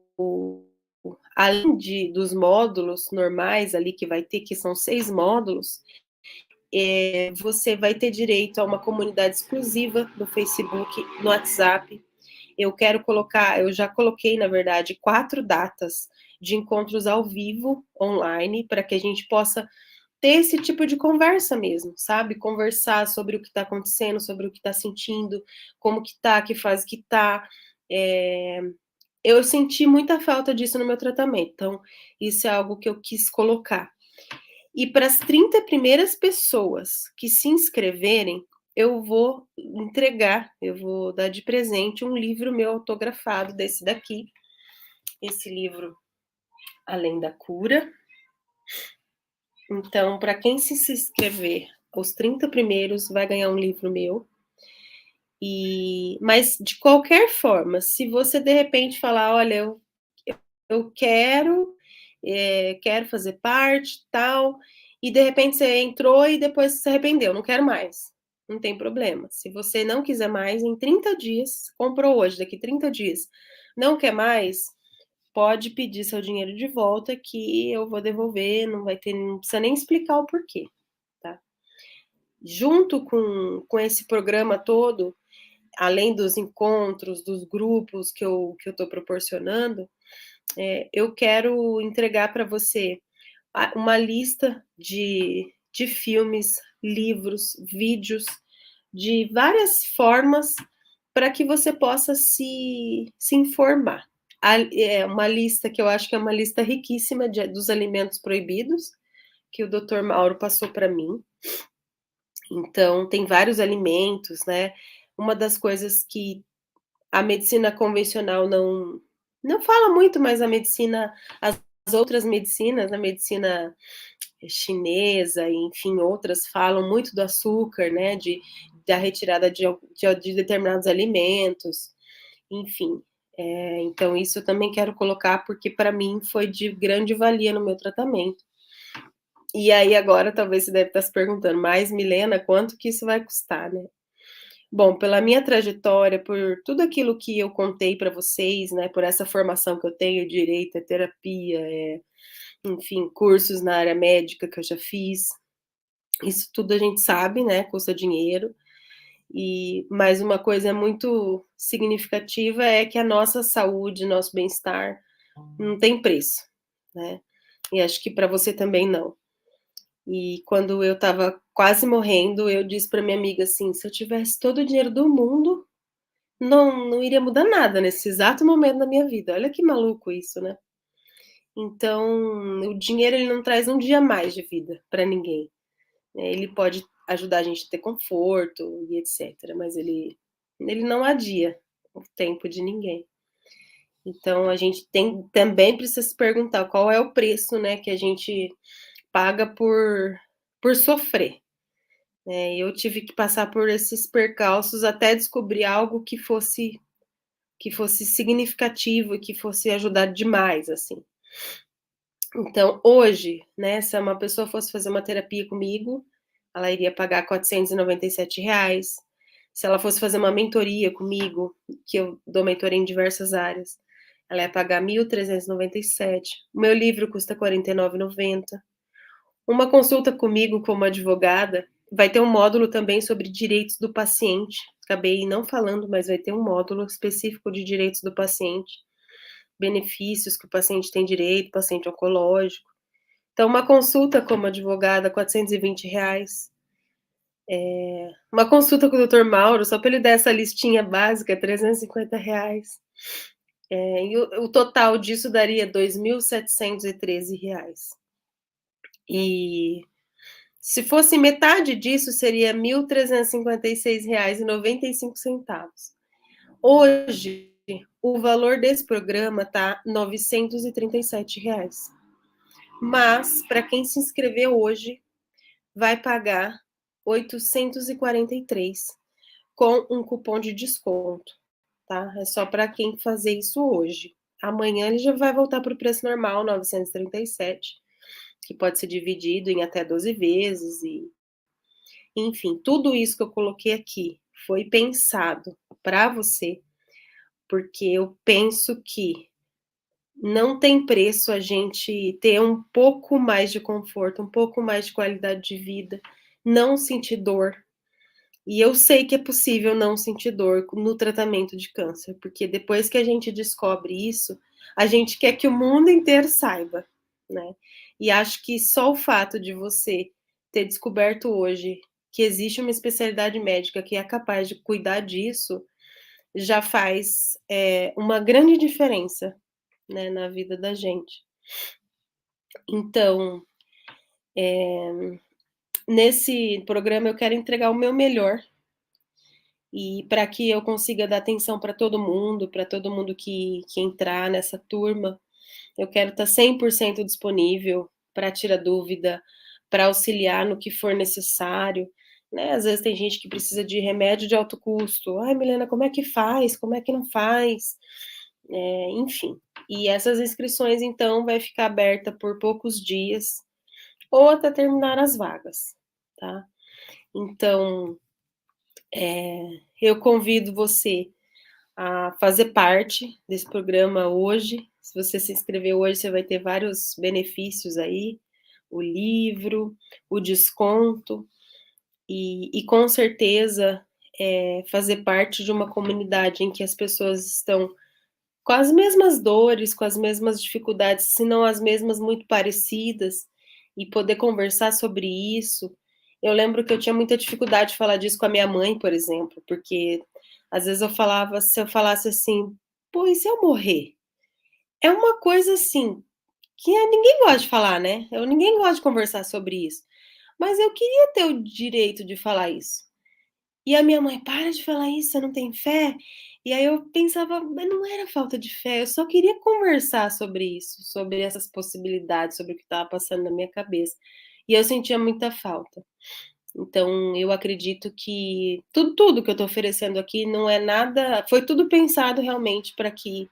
além dos módulos normais ali que vai ter, que são 6 módulos, você vai ter direito a uma comunidade exclusiva no Facebook, no WhatsApp. Eu já coloquei, na verdade, 4 datas de encontros ao vivo, online, para que a gente possa ter esse tipo de conversa mesmo, sabe? Conversar sobre o que está acontecendo, sobre o que está sentindo, como que tá, que fase que tá. Eu senti muita falta disso no meu tratamento, então isso é algo que eu quis colocar. E para as 30 primeiras pessoas que se inscreverem, eu vou entregar, eu vou dar de presente um livro meu autografado desse daqui. Esse livro, Além da Cura. Então, para quem se inscrever, os 30 primeiros vai ganhar um livro meu. Mas de qualquer forma, se você de repente falar, olha, eu quero, quero fazer parte, tal, e de repente você entrou e depois se arrependeu, não quero mais. Não tem problema. Se você não quiser mais, em 30 dias, comprou hoje, daqui 30 dias, não quer mais, pode pedir seu dinheiro de volta que eu vou devolver, não precisa nem explicar o porquê, tá? Junto com esse programa todo, além dos encontros, dos grupos que eu estou proporcionando, eu quero entregar para você uma lista de filmes, livros, vídeos, de várias formas para que você possa se informar. É uma lista que eu acho que é uma lista riquíssima dos alimentos proibidos, que o Dr. Mauro passou para mim. Então, tem vários alimentos, né? Uma das coisas que a medicina convencional não fala muito, mas as outras medicinas, a medicina chinesa, enfim, outras falam muito do açúcar, né, da retirada de determinados alimentos, enfim. Então, isso eu também quero colocar, porque para mim foi de grande valia no meu tratamento. E aí, agora, talvez você deve estar se perguntando, mas, Milena, quanto que isso vai custar, né? Bom, pela minha trajetória, por tudo aquilo que eu contei para vocês, né, por essa formação que eu tenho, direito, terapia, enfim, cursos na área médica que eu já fiz, isso tudo a gente sabe, né, custa dinheiro. Mas uma coisa muito significativa é que a nossa saúde, nosso bem-estar não tem preço, né? E acho que para você também não. E quando eu estava quase morrendo, eu disse para minha amiga assim: se eu tivesse todo o dinheiro do mundo, não iria mudar nada nesse exato momento da minha vida. Olha que maluco isso, né? Então, o dinheiro ele não traz um dia mais de vida para ninguém. Ele pode ajudar a gente a ter conforto e etc, mas ele não adia o tempo de ninguém. Então, a gente também precisa se perguntar qual é o preço, né, que a gente paga por sofrer. Eu tive que passar por esses percalços até descobrir algo que fosse significativo e que fosse ajudar demais, assim. Então, hoje, né, se uma pessoa fosse fazer uma terapia comigo, ela iria pagar R$ 497. Se ela fosse fazer uma mentoria comigo, que eu dou mentoria em diversas áreas, ela ia pagar 1.397. O meu livro custa R$ 49,90. Uma consulta comigo como advogada, vai ter um módulo também sobre direitos do paciente. Acabei não falando, mas vai ter um módulo específico de direitos do paciente, benefícios que o paciente tem direito, paciente oncológico. Então, uma consulta como advogada, R$ 420. Uma consulta com o Dr. Mauro, só para ele dar essa listinha básica, R$ 350. E o total disso daria R$ 2.713. E se fosse metade disso, seria R$ 1.356,95. Hoje, o valor desse programa está R$ 937. Mas, para quem se inscreveu hoje, vai pagar R$ 843 com um cupom de desconto, tá? É só para quem fazer isso hoje. Amanhã ele já vai voltar para o preço normal, 937, que pode ser dividido em até 12 vezes enfim, tudo isso que eu coloquei aqui foi pensado para você, porque eu penso que não tem preço a gente ter um pouco mais de conforto, um pouco mais de qualidade de vida, não sentir dor. E eu sei que é possível não sentir dor no tratamento de câncer, porque depois que a gente descobre isso, a gente quer que o mundo inteiro saiba, né? E acho que só o fato de você ter descoberto hoje que existe uma especialidade médica que é capaz de cuidar disso já faz uma grande diferença, né, na vida da gente. Então, nesse programa eu quero entregar o meu melhor, e para que eu consiga dar atenção para todo mundo que entrar nessa turma, eu quero estar 100% disponível para tirar dúvida, para auxiliar no que for necessário, né? Às vezes tem gente que precisa de remédio de alto custo. Ai, Milena, como é que faz? Como é que não faz? Enfim. E essas inscrições, então, vai ficar aberta por poucos dias ou até terminar as vagas, tá? Então, eu convido você a fazer parte desse programa hoje. Se você se inscrever hoje, você vai ter vários benefícios aí, o livro, o desconto, e com certeza fazer parte de uma comunidade em que as pessoas estão com as mesmas dores, com as mesmas dificuldades, se não as mesmas, muito parecidas, e poder conversar sobre isso. Eu lembro que eu tinha muita dificuldade de falar disso com a minha mãe, por exemplo, porque às vezes eu falava, se eu falasse assim, pô, e se eu morrer? É uma coisa assim, que ninguém gosta de falar, né? Ninguém gosta de conversar sobre isso. Mas eu queria ter o direito de falar isso. E a minha mãe: "Para de falar isso, você não tem fé?". E aí eu pensava, mas não era falta de fé, eu só queria conversar sobre isso, sobre essas possibilidades, sobre o que estava passando na minha cabeça. E eu sentia muita falta. Então eu acredito que tudo que eu estou oferecendo aqui não é nada, foi tudo pensado realmente para que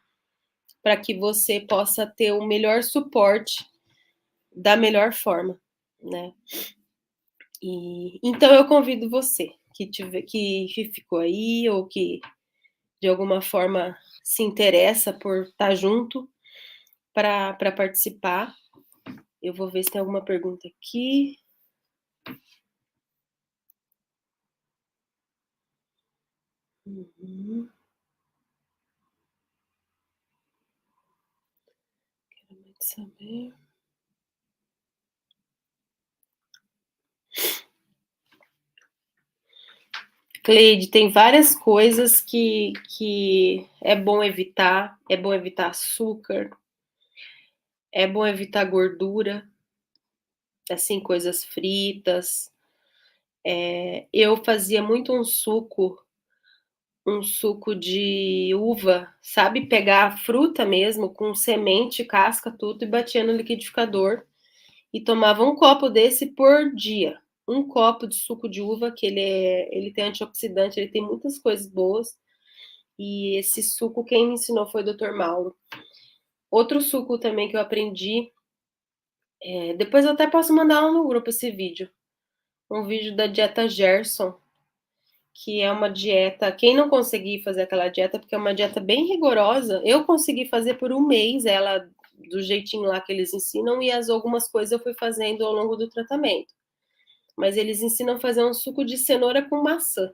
você possa ter o melhor suporte da melhor forma, né. E então eu convido você que ficou aí ou que de alguma forma se interessa por estar junto para participar. Eu vou ver se tem alguma pergunta aqui. Uhum. Quero muito saber. Cleide, tem várias coisas que é bom evitar açúcar, é bom evitar gordura, assim, coisas fritas. Eu fazia muito um suco de uva, sabe? Pegar a fruta mesmo, com semente, casca, tudo, e batia no liquidificador. E tomava um copo desse por dia. Um copo de suco de uva, que ele tem antioxidante, ele tem muitas coisas boas. E esse suco, quem me ensinou foi o Dr. Mauro. Outro suco também que eu aprendi, depois eu até posso mandar lá no grupo esse vídeo. Um vídeo da dieta Gerson, que é uma dieta. Quem não conseguir fazer aquela dieta, porque é uma dieta bem rigorosa, eu consegui fazer por um mês ela do jeitinho lá que eles ensinam, e algumas coisas eu fui fazendo ao longo do tratamento. Mas eles ensinam a fazer um suco de cenoura com maçã.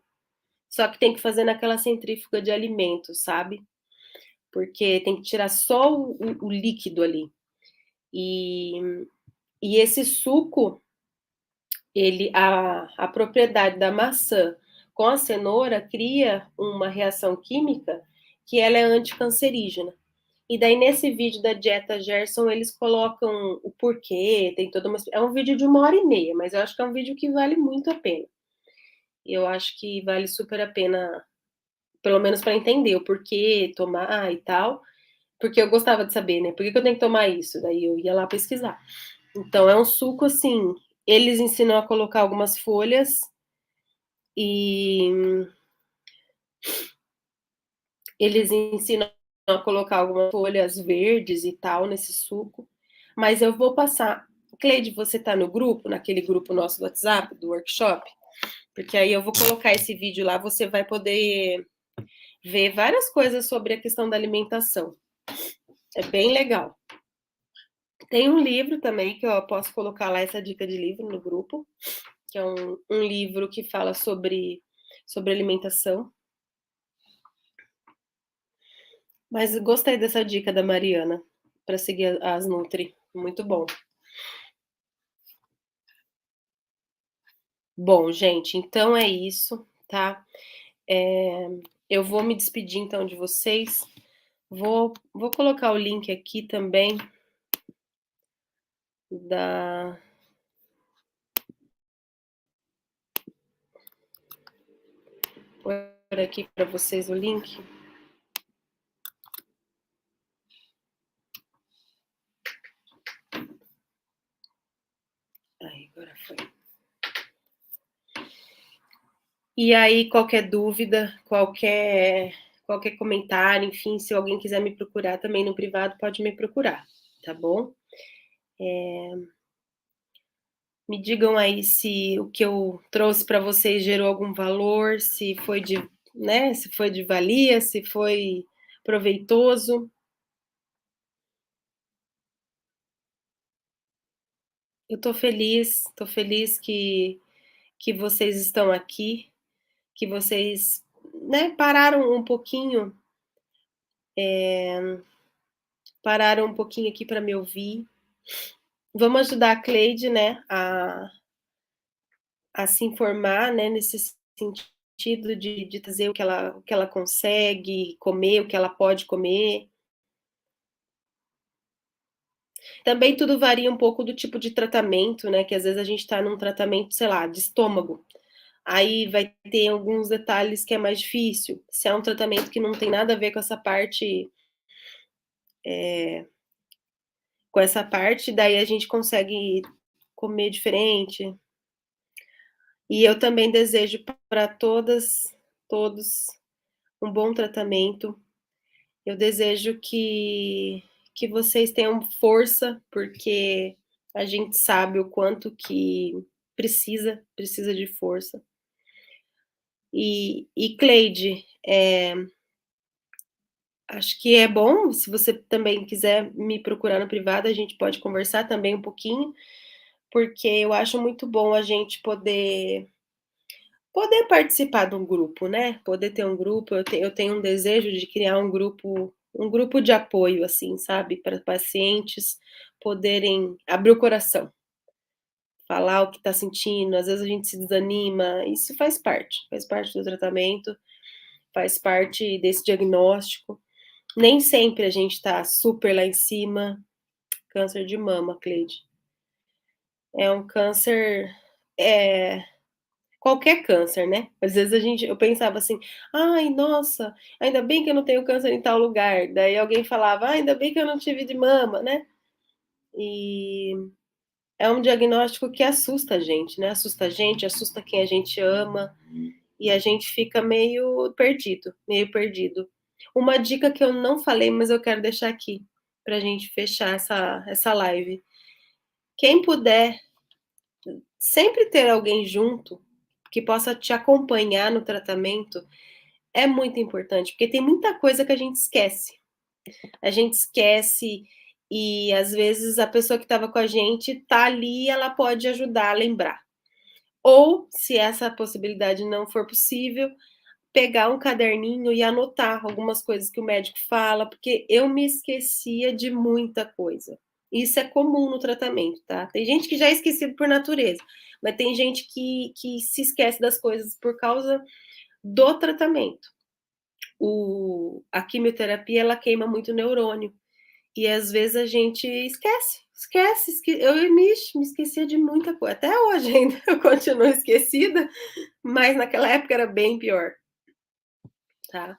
Só que tem que fazer naquela centrífuga de alimentos, sabe? Porque tem que tirar só o líquido ali. E, e esse suco, a propriedade da maçã com a cenoura cria uma reação química que ela é anticancerígena. E daí, nesse vídeo da dieta Gerson, eles colocam o porquê, tem toda uma. É um vídeo de 1h30, mas eu acho que é um vídeo que vale muito a pena. Eu acho que vale super a pena, pelo menos para entender o porquê tomar e tal, porque eu gostava de saber, né? Por que eu tenho que tomar isso? Daí eu ia lá pesquisar. Então, é um suco assim. Eles ensinam a colocar algumas folhas e eles ensinam a colocar algumas folhas verdes e tal nesse suco. Mas eu vou passar. Cleide, você tá no grupo, naquele grupo nosso do WhatsApp, do workshop? Porque aí eu vou colocar esse vídeo lá, você vai poder ver várias coisas sobre a questão da alimentação. É bem legal. Tem um livro também que eu posso colocar lá, essa dica de livro no grupo, que é um livro que fala sobre alimentação. Mas gostei dessa dica da Mariana para seguir as Nutri. Muito bom. Bom, gente, então é isso, tá? Eu vou me despedir então de vocês. Vou colocar o link aqui também da. aqui para vocês o link. Aí, agora foi. E aí, qualquer dúvida, qualquer comentário, enfim, se alguém quiser me procurar também no privado, pode me procurar, tá bom? Me digam aí se o que eu trouxe para vocês gerou algum valor, se foi de, né, se foi de valia, se foi proveitoso. Eu estou feliz que vocês estão aqui, que vocês, né, pararam um pouquinho aqui para me ouvir. Vamos ajudar a Cleide, né, a se informar, né, nesse sentido de trazer o que ela consegue comer, o que ela pode comer. Também tudo varia um pouco do tipo de tratamento, né? Que às vezes a gente está num tratamento, sei lá, de estômago. Aí vai ter alguns detalhes que é mais difícil. Se é um tratamento que não tem nada a ver com essa parte, daí a gente consegue comer diferente. E eu também desejo para todos, um bom tratamento. Eu desejo que vocês tenham força, porque a gente sabe o quanto que precisa de força. E Cleide, acho que é bom, se você também quiser me procurar no privado, a gente pode conversar também um pouquinho, porque eu acho muito bom a gente poder participar de um grupo, né? Poder ter um grupo, eu tenho um desejo de criar um grupo de apoio, assim, sabe? Para pacientes poderem abrir o coração, falar o que está sentindo, às vezes a gente se desanima, isso faz parte do tratamento, faz parte desse diagnóstico. Nem sempre a gente está super lá em cima. Câncer de mama, Cleide. É um câncer. É, qualquer câncer, né? Às vezes eu pensava assim, ai, nossa, ainda bem que eu não tenho câncer em tal lugar. Daí alguém falava, ah, ainda bem que eu não tive de mama, né? E é um diagnóstico que assusta a gente, né? Assusta a gente, assusta quem a gente ama, e a gente fica meio perdido, meio perdido. Uma dica que eu não falei, mas eu quero deixar aqui, para a gente fechar essa live. Quem puder sempre ter alguém junto que possa te acompanhar no tratamento é muito importante, porque tem muita coisa que a gente esquece. A gente esquece e às vezes a pessoa que estava com a gente tá ali, ela pode ajudar a lembrar. Ou, se essa possibilidade não for possível, pegar um caderninho e anotar algumas coisas que o médico fala, porque eu me esquecia de muita coisa. Isso é comum no tratamento, tá? Tem gente que já é esquecido por natureza, mas tem gente que se esquece das coisas por causa do tratamento. A quimioterapia, ela queima muito neurônio. E às vezes a gente esquece. Eu me esquecia de muita coisa. Até hoje ainda eu continuo esquecida, mas naquela época era bem pior, tá?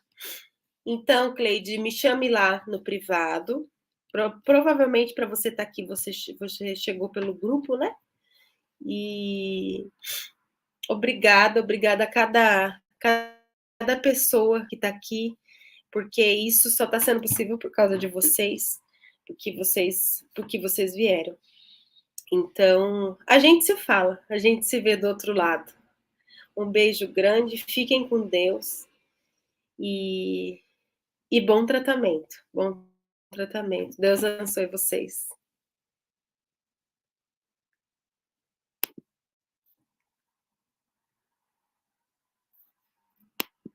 Então, Cleide, me chame lá no privado. Provavelmente para você estar aqui, você chegou pelo grupo, né? E obrigada a cada pessoa que está aqui, porque isso só está sendo possível por causa de vocês, porque vocês vieram. Então, a gente se fala, a gente se vê do outro lado. Um beijo grande, fiquem com Deus e bom tratamento. Bom tratamento. Deus abençoe vocês.